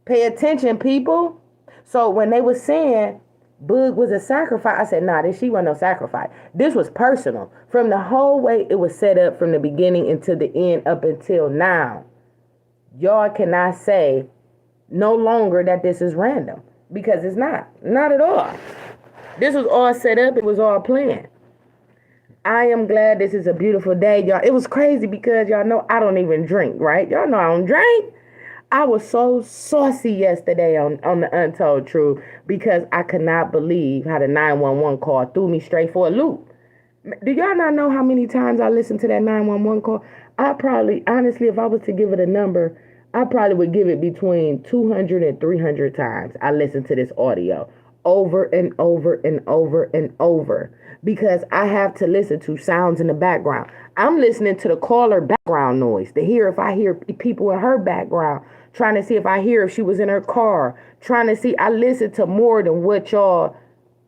Pay attention, people. So when they were saying Boog was a sacrifice, I said, nah, she wasn't no sacrifice. This was personal. From the whole way it was set up, from the beginning until the end, up until now. Y'all cannot say no longer that this is random, because it's not. Not at all. This was all set up. It was all planned. I am glad this is a beautiful day, y'all. It was crazy because y'all know I don't even drink, right? Y'all know I don't drink. I was so saucy yesterday on the Untold Truth, because I could not believe how the 911 call threw me straight for a loop. Do y'all not know how many times I listened to that 911 call? I probably, honestly, if I was to give it a number, I probably would give it between 200 and 300 times I listened to this audio over and over and over and over, because I have to listen to sounds in the background. I'm listening to the caller background noise to hear if I hear people in her background, trying to see if I hear if she was in her car, trying to see. I listen to more than what y'all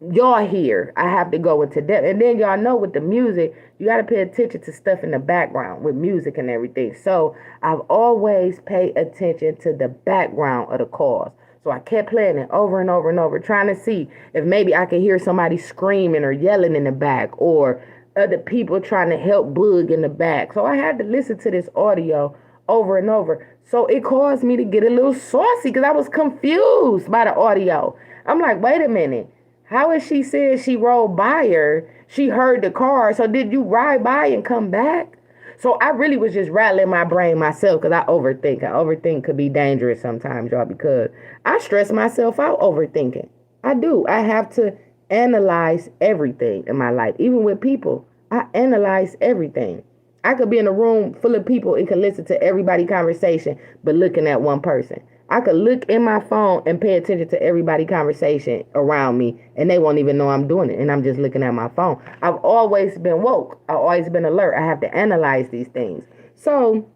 hear. I have to go into depth. And then y'all know with the music, you got to pay attention to stuff in the background with music and everything. So I've always paid attention to the background of the calls. So I kept playing it over and over and over, trying to see if maybe I could hear somebody screaming or yelling in the back, or other people trying to help Boog in the back. So I had to listen to this audio over and over. So it caused me to get a little saucy, because I was confused by the audio. I'm like, wait a minute. How is she saying she rolled by her? She heard the car. So did you ride by and come back? So I really was just rattling my brain myself, because I overthink. Overthink could be dangerous sometimes, y'all, because I stress myself out overthinking. I do. I have to analyze everything in my life. Even with people, I analyze everything. I could be in a room full of people and could listen to everybody's conversation, but looking at one person. I could look in my phone and pay attention to everybody's conversation around me, and they won't even know I'm doing it, and I'm just looking at my phone. I've always been woke. I've always been alert. I have to analyze these things. So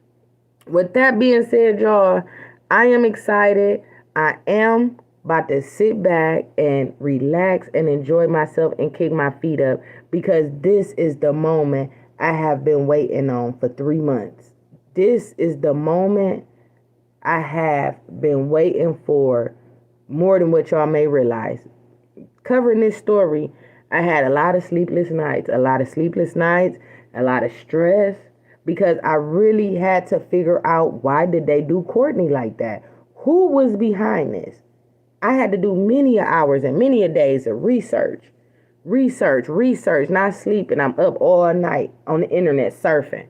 with that being said, y'all, I am excited. I am about to sit back and relax and enjoy myself and kick my feet up because this is the moment I have been waiting on for 3 months. This is the moment I have been waiting for more than what y'all may realize. Covering this story, I had a lot of sleepless nights, a lot of stress, because I really had to figure out, why did they do Courtney like that? Who was behind this? I had to do many hours and many days of research, not sleeping. I'm up all night on the internet surfing,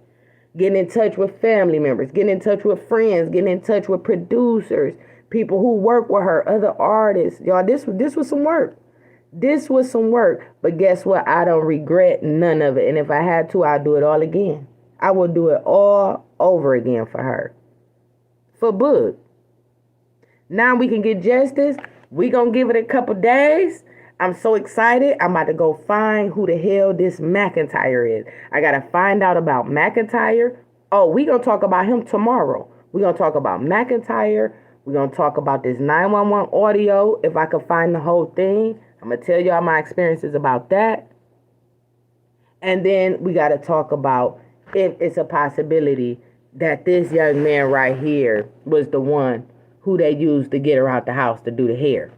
getting in touch with family members, getting in touch with friends, getting in touch with producers, people who work with her, other artists. Y'all, this was some work. This was some work, but guess what? I don't regret none of it. And if I had to, I'll do it all again. I will do it all over again for her. For Boog. Now we can get justice. We gonna give it a couple days. I'm so excited. I'm about to go find who the hell this McIntyre is. I gotta find out about McIntyre. Oh, we gonna talk about him tomorrow. We gonna talk about McIntyre. We gonna talk about this 911 audio, if I can find the whole thing. I'm going to tell y'all my experiences about that. And then we got to talk about if it's a possibility that this young man right here was the one who they used to get her out the house to do the hair.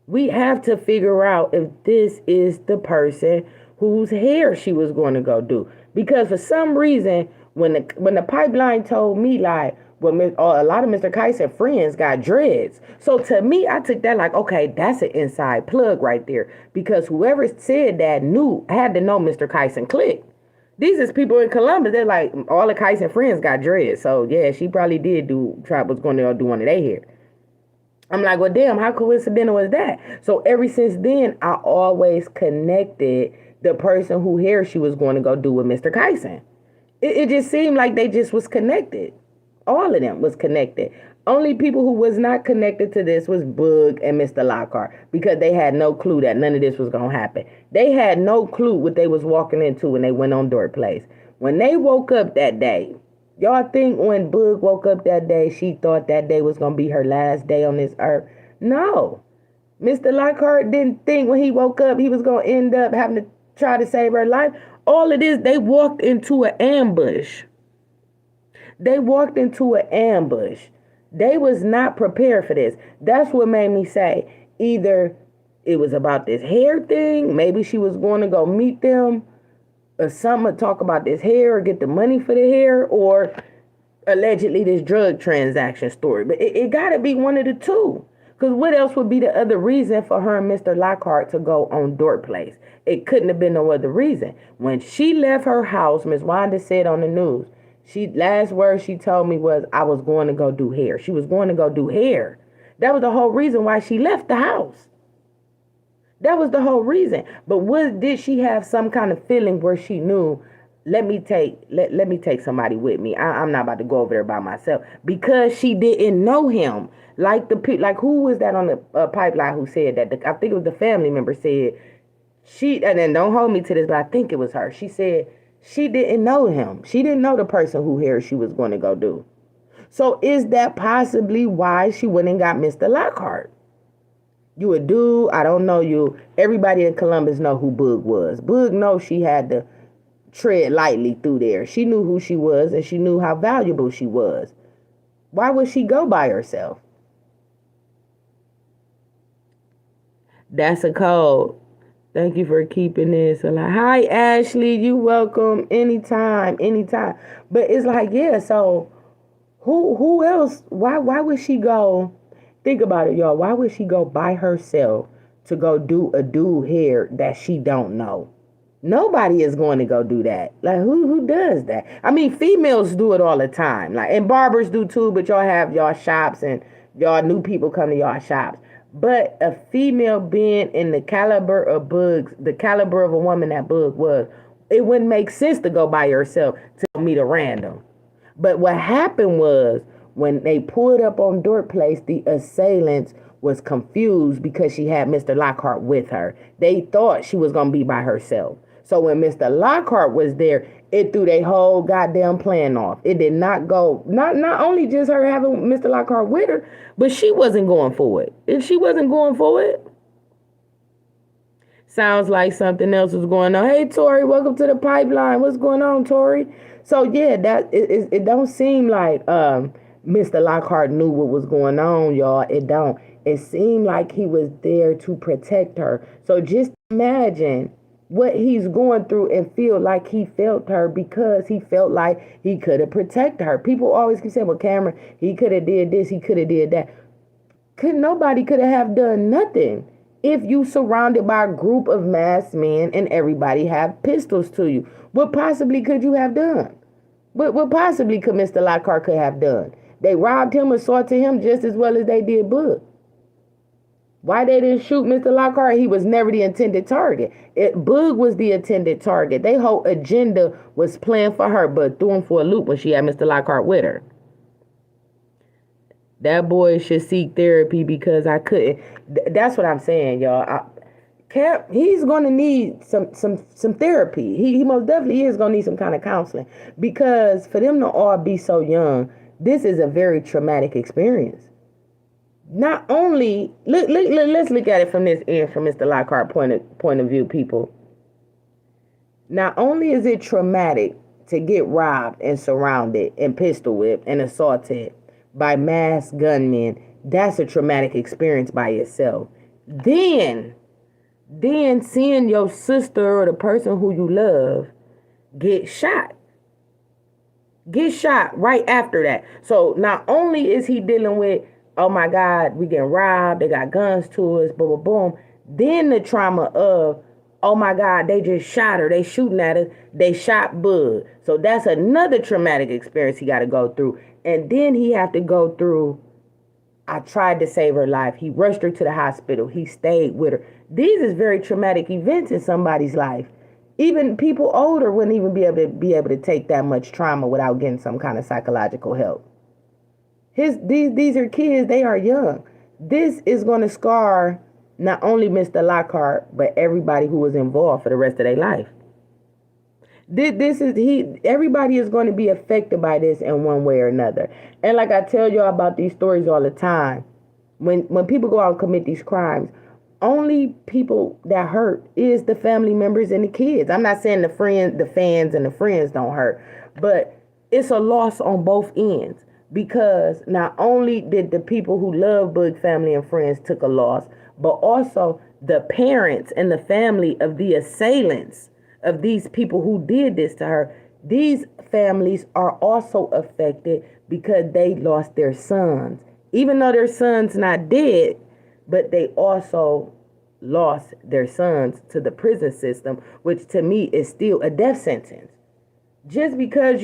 We have to figure out if this is the person whose hair she was going to go do. Because for some reason, when the pipeline told me, like, well, a lot of Mr. Carson friends got dreads. So to me, I took that like, okay, that's an inside plug right there. Because whoever said that had to know Mr. Carson click. These is people in Columbus. They're like, all the Carson friends got dreads. So yeah, she probably did was going to do one of their hair. I'm like, well, damn, how coincidental was that? So ever since then, I always connected the person who hair she was going to go do with Mr. Carson. It just seemed like they just was connected. All of them was connected. Only people who was not connected to this was Boog and Mr. Lockhart, because they had no clue that none of this was going to happen. They had no clue what they was walking into when they went on Dork Place. When they woke up that day, y'all think when Boog woke up that day, she thought that day was going to be her last day on this earth? No. Mr. Lockhart didn't think when he woke up he was going to end up having to try to save her life. All of this, they walked into an ambush. They walked into an ambush. They was not prepared for this. That's what made me say, either it was about this hair thing, maybe she was going to go meet them, or something to talk about this hair or get the money for the hair, or allegedly this drug transaction story. But it got to be one of the two. Because what else would be the other reason for her and Mr. Lockhart to go on Dork Place? It couldn't have been no other reason. When she left her house, Ms. Wanda said on the news, last word she told me was, I was going to go do hair. She was going to go do hair. That was the whole reason why she left the house. That was the whole reason. But did she have some kind of feeling where she knew, let me take somebody with me. I'm not about to go over there by myself, because she didn't know him. Like who was that on the pipeline who said that? I think it was the family member said and then don't hold me to this, but I think it was her. She said she didn't know him. She didn't know the person who hair she was going to go do. So is that possibly why she went and got Mr. Lockhart? You a dude, I don't know you. Everybody in Columbus know who Boog was. Boog knows she had to tread lightly through there. She knew who she was, and she knew how valuable she was. Why would she go by herself? That's a code. Thank you for keeping this alive. Hi, Ashley. You welcome anytime. But it's like, yeah, so who else? Why would she go? Think about it, y'all. Why would she go by herself to go do a dude hair that she don't know? Nobody is going to go do that. Like, who does that? I mean, females do it all the time. Like, and barbers do too, but y'all have y'all shops and y'all new people come to y'all shops. But a female being in the caliber of Boog's, the caliber of a woman that Boog was, it wouldn't make sense to go by yourself to meet a random. But what happened was, when they pulled up on Dork Place, the assailants was confused because she had Mr. Lockhart with her. They thought she was going to be by herself. So when Mr. Lockhart was there, it threw their whole goddamn plan off. It did not go, not only just her having Mr. Lockhart with her, but she wasn't going for it. If she wasn't going for it, sounds like something else was going on. Hey, Tori, welcome to the pipeline. What's going on, Tori? So, yeah, it don't seem like Mr. Lockhart knew what was going on, y'all. It don't. It seemed like he was there to protect her. So just imagine what he's going through and feel like he felt her because he felt like he could have protected her. People always keep saying, well, Cameron, he could have did this, he could have did that. Nobody could have done nothing if you surrounded by a group of masked men and everybody have pistols to you. What possibly could you have done? What possibly could Mr. Lockhart could have done? They robbed him, assaulted him just as well as they did Boog. Why they didn't shoot Mr. Lockhart? He was never the intended target. Boog was the intended target. Their whole agenda was planned for her, but threw him for a loop when she had Mr. Lockhart with her. That boy should seek therapy because I couldn't. That's what I'm saying, y'all. He's going to need some therapy. He most definitely is going to need some kind of counseling because for them to all be so young, this is a very traumatic experience. Not only let's look at it from this end, from Mr. Lockhart point of view, people. Not only is it traumatic to get robbed and surrounded and pistol whipped and assaulted by masked gunmen, that's a traumatic experience by itself. Then seeing your sister or the person who you love get shot right after that. So not only is he dealing with, oh my God, we getting robbed, they got guns to us, boom, boom, boom. Then the trauma of, oh my God, they just shot her, they shooting at us, they shot Boog. So that's another traumatic experience he got to go through. And then he have to go through, I tried to save her life. He rushed her to the hospital. He stayed with her. These is very traumatic events in somebody's life. Even people older wouldn't even be able to take that much trauma without getting some kind of psychological help. These are kids, they are young. This is going to scar not only Mr. Lockhart, but everybody who was involved for the rest of their life. Everybody is going to be affected by this in one way or another. And like I tell y'all about these stories all the time, when people go out and commit these crimes, only people that hurt is the family members and the kids. I'm not saying the fans and the friends don't hurt, but it's a loss on both ends. Because not only did the people who love Boog family and friends took a loss, but also the parents and the family of the assailants, of these people who did this to her, these families are also affected because they lost their sons. Even though their son's not dead, but they also lost their sons to the prison system, which to me is still a death sentence. Just because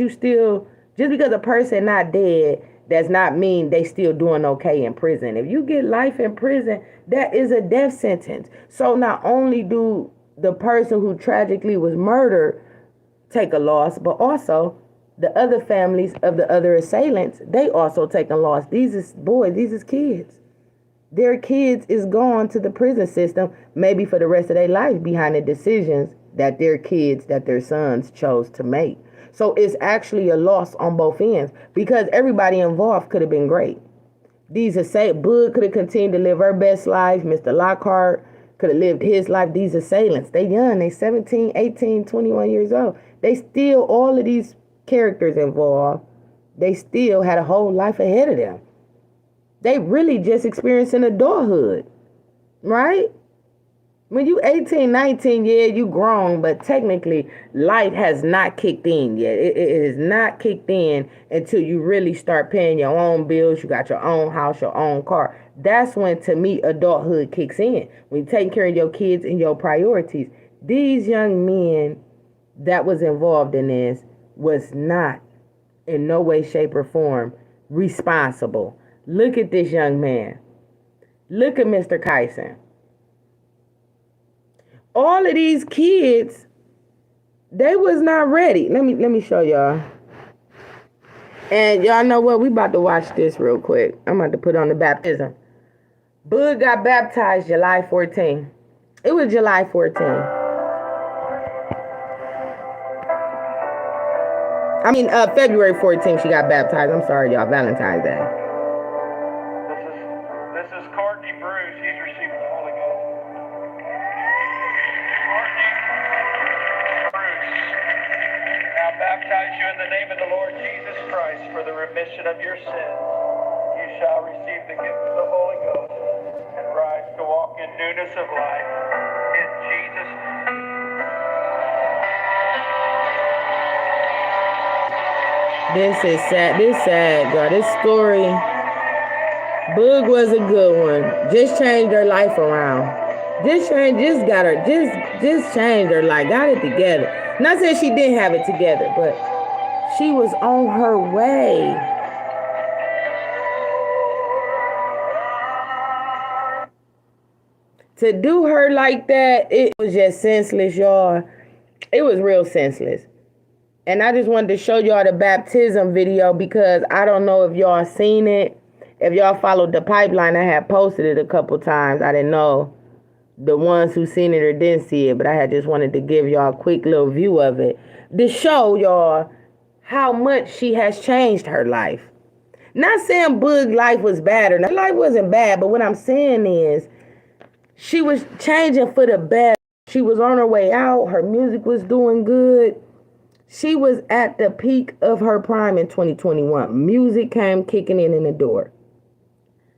a person not dead does not mean they still doing okay in prison. If you get life in prison, that is a death sentence. So not only do the person who tragically was murdered take a loss, but also the other families of the other assailants, they also take a loss. These is kids. Their kids is gone to the prison system, maybe for the rest of their life, behind the decisions that their sons chose to make. So it's actually a loss on both ends because everybody involved could have been great. Boog could have continued to live her best life. Mr. Lockhart could have lived his life. These assailants, they young, they 17, 18, 21 years old. They still, all of these characters involved, they still had a whole life ahead of them. They really just experiencing adulthood, right? When you 18, 19, yeah, you grown, but technically life has not kicked in yet. It is not kicked in until you really start paying your own bills. You got your own house, your own car. That's when, to me, adulthood kicks in. When you're taking care of your kids and your priorities. These young men that was involved in this was not in no way, shape, or form responsible. Look at this young man. Look at Mr. Carson. All of these kids, they was not ready. Let me show y'all. And y'all know what? We about to watch this real quick. I'm about to put on the baptism. Boog got baptized July 14. It was July 14. February 14th she got baptized. I'm sorry, y'all. Valentine's Day. This is Courtney Bruce. He's receiving the Holy Ghost. Courtney Bruce. Now baptize you in the name of the Lord Jesus Christ for the remission of your sins. You shall receive the gift of the Holy Ghost and rise to walk in newness of life. In Jesus' name. This is sad. This sad, girl. This story. Boog was a good one. Just changed her life around. Just changed her life. Got it together. Not saying she didn't have it together, but she was on her way. To do her like that, it was just senseless, y'all. It was real senseless. And I just wanted to show y'all the baptism video because I don't know if y'all seen it. If y'all followed the pipeline, I had posted it a couple times. I didn't know the ones who seen it or didn't see it, but I had just wanted to give y'all a quick little view of it to show y'all how much she has changed her life. Not saying Boog's life was bad or not. Her life wasn't bad, but what I'm saying is she was changing for the better. She was on her way out. Her music was doing good. She was at the peak of her prime in 2021. Music came kicking in the door.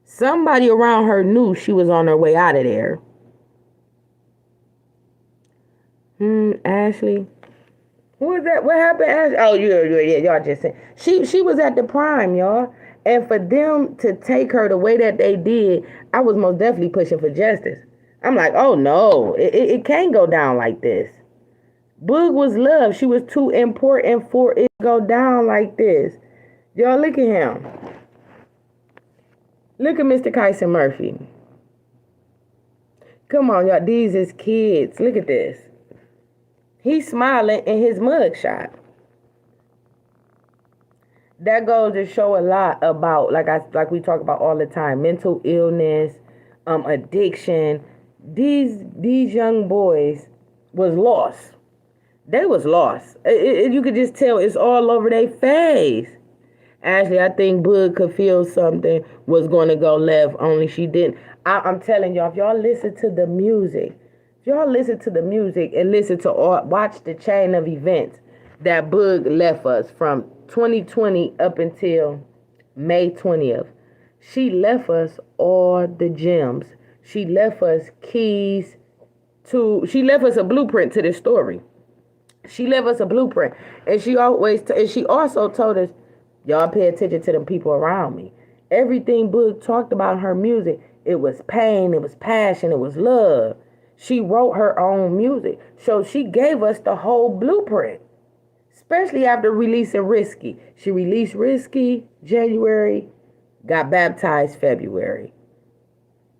Somebody around her knew she was on her way out of there. Ashley. Who was that? What happened, Ashley? Oh, yeah, y'all just said. She was at the prime, y'all. And for them to take her the way that they did, I was most definitely pushing for justice. I'm like, oh no, it can't go down like this. Boog was loved. She was too important for it to go down like this. Y'all, look at him. Look at Mr. Carson Murphy. Come on, y'all. These is kids. Look at this. He's smiling in his mugshot. That goes to show a lot about, like we talk about all the time, mental illness, addiction. These young boys was lost. They was lost. You could just tell it's all over their face. Ashley, I think Boog could feel something was going to go left, only she didn't. I'm telling y'all, if y'all listen to the music, and watch the chain of events that Boog left us from 2020 up until May 20th. She left us all the gems. She left us she left us a blueprint to this story. She left us a blueprint. And she also told us, y'all pay attention to them people around me. Everything Boog talked about in her music, it was pain, it was passion, it was love. She wrote her own music. So she gave us the whole blueprint. Especially after releasing Risky. She released Risky January, got baptized February.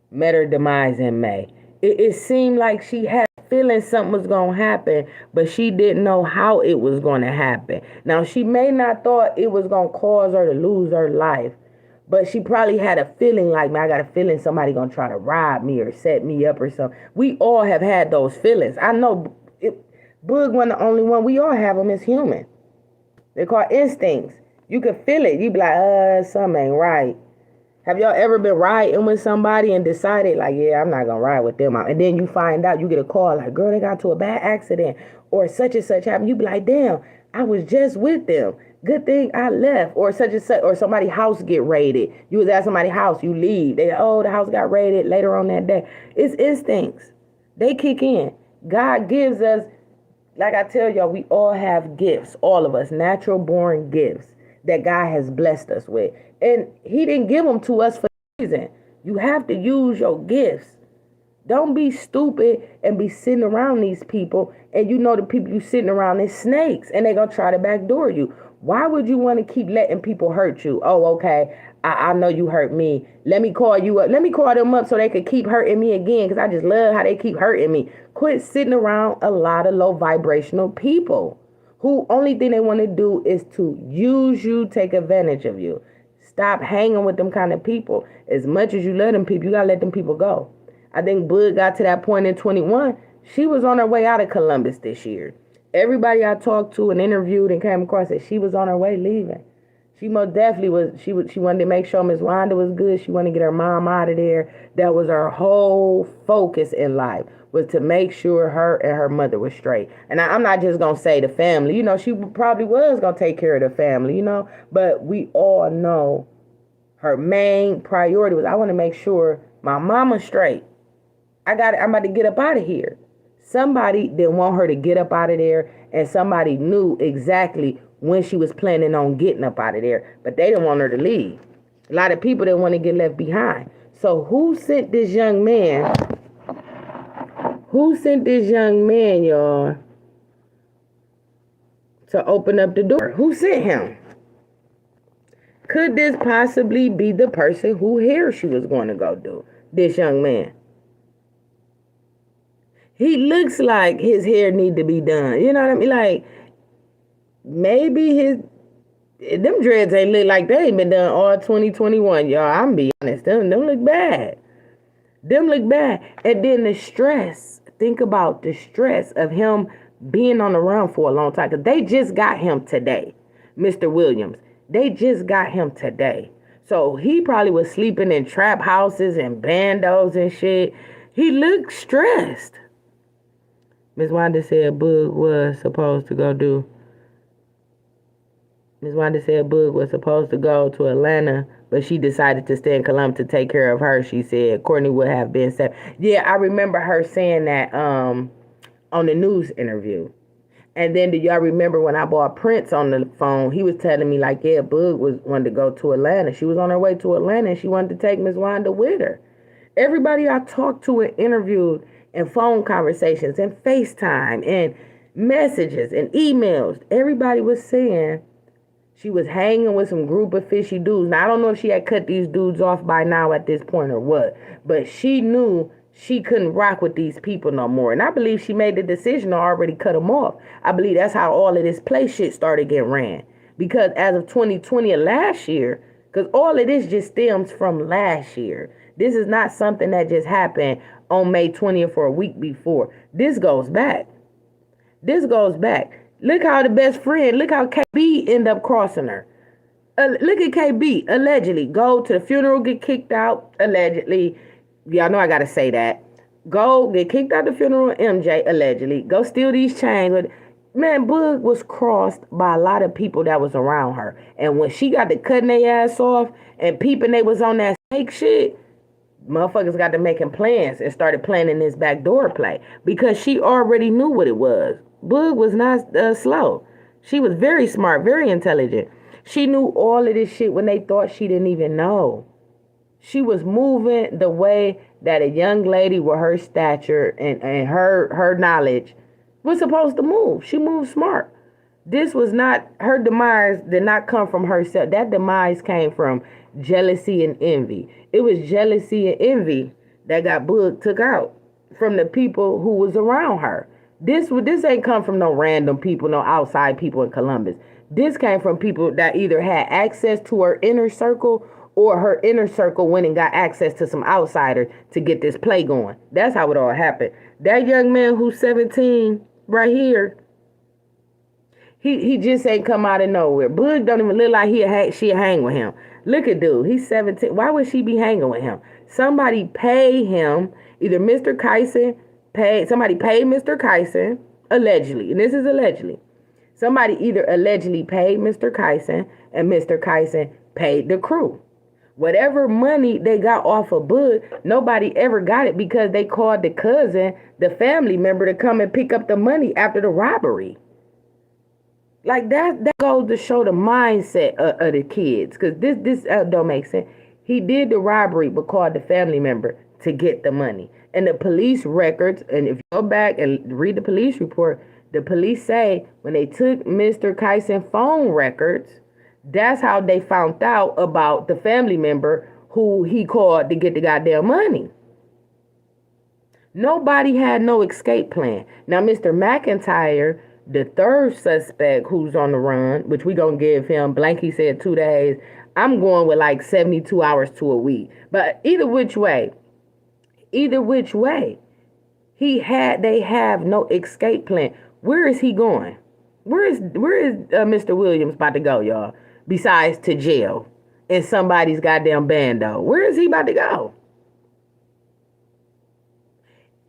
Met her demise in May. It seemed like she had feeling something was going to happen, but she didn't know how it was going to happen. Now, she may not thought it was going to cause her to lose her life, but she probably had a feeling like, man, I got a feeling somebody going to try to rob me or set me up or something. We all have had those feelings. I know Boog wasn't the only one. We all have them as human. They're called instincts. You can feel it. You be like, something ain't right. Have y'all ever been riding with somebody and decided, like, yeah, I'm not going to ride with them? And then you find out, you get a call, like, girl, they got into a bad accident, or such and such happened. You be like, damn, I was just with them. Good thing I left. Or such and such, or somebody's house get raided. You was at somebody's house, you leave. The house got raided later on that day. It's instincts. They kick in. God gives us, like I tell y'all, we all have gifts, all of us, natural born gifts that God has blessed us with. And he didn't give them to us for a reason. You have to use your gifts. Don't be stupid and be sitting around these people, and you know the people you sitting around is snakes, and they're going to try to backdoor you. Why would you want to keep letting people hurt you? Oh, okay, I know you hurt me. Let me call you up. Let me call them up so they could keep hurting me again, because I just love how they keep hurting me. Quit sitting around a lot of low vibrational people who only thing they want to do is to use you, take advantage of you. Stop hanging with them kind of people. As much as you love them people, you got to let them people go. I think Boog got to that point in 21. She was on her way out of Columbus this year. Everybody I talked to and interviewed and came across that she was on her way leaving. She most definitely was. She wanted to make sure Miss Wanda was good. She wanted to get her mom out of there. That was her whole focus in life, was to make sure her and her mother was straight. And I'm not just gonna say the family. You know, she probably was gonna take care of the family. You know, but we all know her main priority was, I want to make sure my mama's straight. I'm about to get up out of here. Somebody didn't want her to get up out of there, and somebody knew exactly when she was planning on getting up out of there, but they didn't want her to leave. A lot of people didn't want to get left behind. So who sent this young man? Who sent this young man, y'all, to open up the door? Who sent him? Could this possibly be the person who hair she was going to go do? This young man. He looks like his hair need to be done. You know what I mean? Like, maybe them dreads ain't look like they ain't been done all 2021, y'all. I'm be honest. Them look bad. Them look bad. And then the stress. Think about the stress of him being on the run for a long time. Because they just got him today, Mr. Williams. They just got him today. So he probably was sleeping in trap houses and bandos and shit. He looked stressed. Miss Wanda said Boog was supposed to go to Atlanta, but she decided to stay in Columbus to take care of her. She said Courtney would have been safe. Yeah, I remember her saying that on the news interview. And then do y'all remember when I bought Prince on the phone, he was telling me like, yeah, Boog wanted to go to Atlanta. She was on her way to Atlanta and she wanted to take Miss Wanda with her. Everybody I talked to and interviewed, and phone conversations and FaceTime and messages and emails, everybody was saying she was hanging with some group of fishy dudes. Now, I don't know if she had cut these dudes off by now at this point or what, but she knew she couldn't rock with these people no more. And I believe she made the decision to already cut them off. I believe that's how all of this play shit started getting ran. Because as of 2020 of last year, because all of this just stems from last year. This is not something that just happened on May 20th or a week before. This goes back. Look how the best friend, look how KB ended up crossing her. Look at KB, allegedly. Go to the funeral, get kicked out, allegedly. Y'all know I got to say that. Go get kicked out the funeral, MJ, allegedly. Go steal these chains. Man, Boog was crossed by a lot of people that was around her. And when she got to cutting their ass off and peeping they was on that fake shit, motherfuckers got to making plans and started planning this backdoor play because she already knew what it was. Boog was not slow. She was very smart, very intelligent. She knew all of this shit when they thought she didn't even know. She was moving the way that a young lady with her stature and her knowledge was supposed to move. She moved smart. This was not, her demise did not come from herself. That demise came from jealousy and envy. It was jealousy and envy that got Boog took out from the people who was around her. This ain't come from no random people, no outside people in Columbus. This came from people that either had access to her inner circle or her inner circle went and got access to some outsiders to get this play going. That's how it all happened. That young man who's 17 right here, he just ain't come out of nowhere. Boog don't even look like she'll hang with him. Look at dude, he's 17. Why would she be hanging with him? Somebody pay him, either Mr. Carson somebody paid Mr. Carson, allegedly, and this is allegedly. Somebody either allegedly paid Mr. Carson and Mr. Carson paid the crew. Whatever money they got off of Boog, nobody ever got it because they called the cousin, the family member, to come and pick up the money after the robbery. Like that goes to show the mindset of the kids, because this don't make sense. He did the robbery but called the family member to get the money. And the police records, and if you go back and read the police report, the police say when they took Mr. Carson's phone records, that's how they found out about the family member who he called to get the goddamn money. Nobody had no escape plan. Now, Mr. McIntyre, the third suspect who's on the run, which we gonna give him, Blanky said 2 days. I'm going with like 72 hours to a week. But either which way, they have no escape plan. Where is he going? Where is Mr. Williams about to go, y'all? Besides to jail in somebody's goddamn bando. Where is he about to go?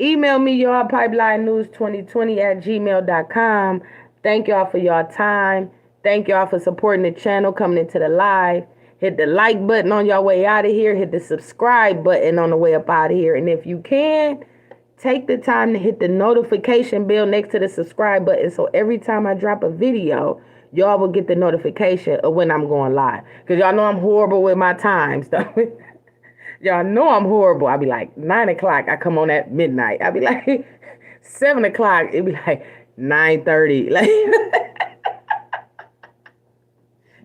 Email me, y'all, pipelinenews2020@gmail.com. Thank y'all for y'all time. Thank y'all for supporting the channel, coming into the live. Hit the like button on your way out of here. Hit the subscribe button on the way up out of here. And if you can, take the time to hit the notification bell next to the subscribe button. So every time I drop a video, y'all will get the notification of when I'm going live. Because y'all know I'm horrible with my times, though. Y'all know I'm horrible. I'll be like 9 o'clock. I come on at midnight. I'll be like 7 o'clock. It'll be like 9:30. Like,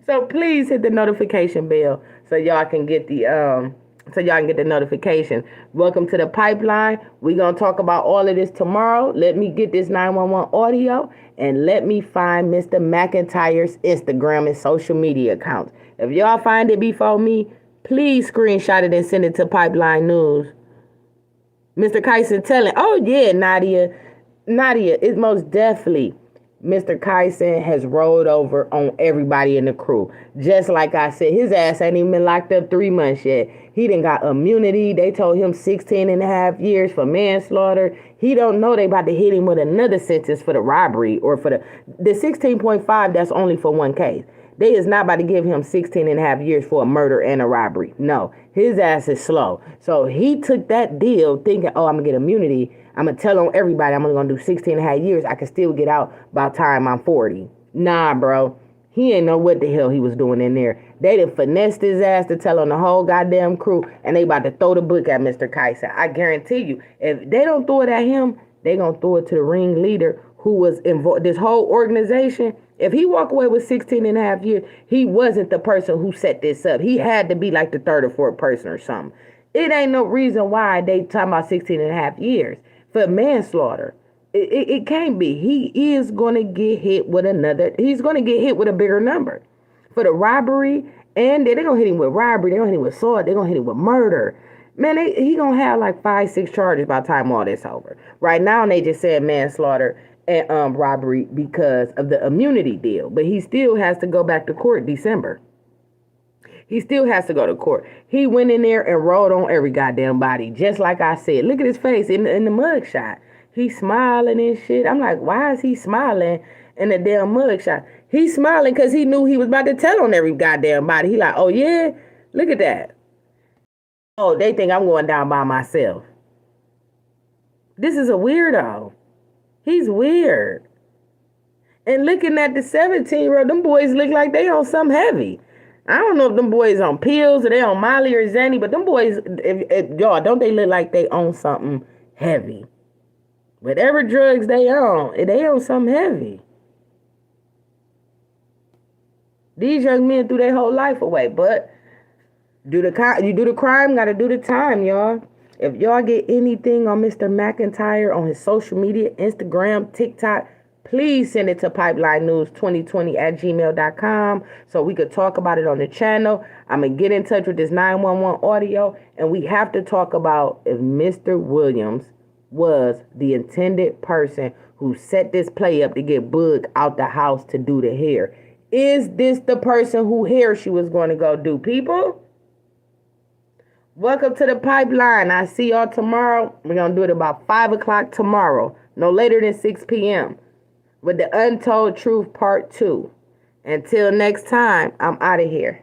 so please hit the notification bell so y'all can get the notification. Welcome to the pipeline. We're gonna talk about all of this tomorrow. Let me get this 911 audio and let me find Mr. McIntyre's Instagram and social media accounts. If y'all find it before me, please screenshot it and send it to Pipeline News. Mr. Carson telling, oh yeah, Nadia, it's most definitely Mr. Carson has rolled over on everybody in the crew. Just like I said, his ass ain't even been locked up 3 months yet. He done got immunity. They told him 16 and a half years for manslaughter. He don't know they about to hit him with another sentence for the robbery or for the 16.5, that's only for one case. They is not about to give him 16 and a half years for a murder and a robbery. No, his ass is slow. So he took that deal thinking, oh, I'm going to get immunity. I'm going to tell on everybody I'm only going to do 16 and a half years. I can still get out by the time I'm 40. Nah, bro. He ain't know what the hell he was doing in there. They done finessed his ass to tell on the whole goddamn crew, and they about to throw the book at Mr. Carson. I guarantee you, if they don't throw it at him, they going to throw it to the ringleader who was involved. This whole organization, if he walk away with 16 and a half years, he wasn't the person who set this up. He had to be like the third or fourth person or something. It ain't no reason why they talking about 16 and a half years for manslaughter. It can't be. He is going to get hit with he's going to get hit with a bigger number. For the robbery, and they're going to hit him with robbery, they're going to hit him with assault, they're going to hit him with murder. Man, he going to have like 5-6 charges by the time all this over. Right now, they just said manslaughter and robbery because of the immunity deal. But he still has to go back to court December. He still has to go to court. He went in there and rolled on every goddamn body, just like I said. Look at his face in the mug shot. He's smiling and shit. I'm like, why is he smiling in the damn mug shot? He's smiling because he knew he was about to tell on every goddamn body. He like, oh yeah, look at that. Oh, they think I'm going down by myself. This is a weirdo. He's weird. And looking at the 17-year-old, them boys look like they on something heavy. I don't know if them boys on pills or they on Molly or Zanny, but them boys, y'all, don't they look like they on something heavy? Whatever drugs they on something heavy. These young men threw their whole life away, but you do the crime, gotta do the time, y'all. If y'all get anything on Mr. McIntyre on his social media, Instagram, TikTok, please send it to pipelinenews2020@gmail.com so we could talk about it on the channel. I'm going to get in touch with this 911 audio, and we have to talk about if Mr. Williams was the intended person who set this play up to get Boog out the house to do the hair. Is this the person who hair she was going to go do, people? Welcome to the pipeline. I see y'all tomorrow. We're going to do it about 5 o'clock tomorrow, no later than 6 p.m. with the Untold Truth Part 2. Until next time, I'm out of here.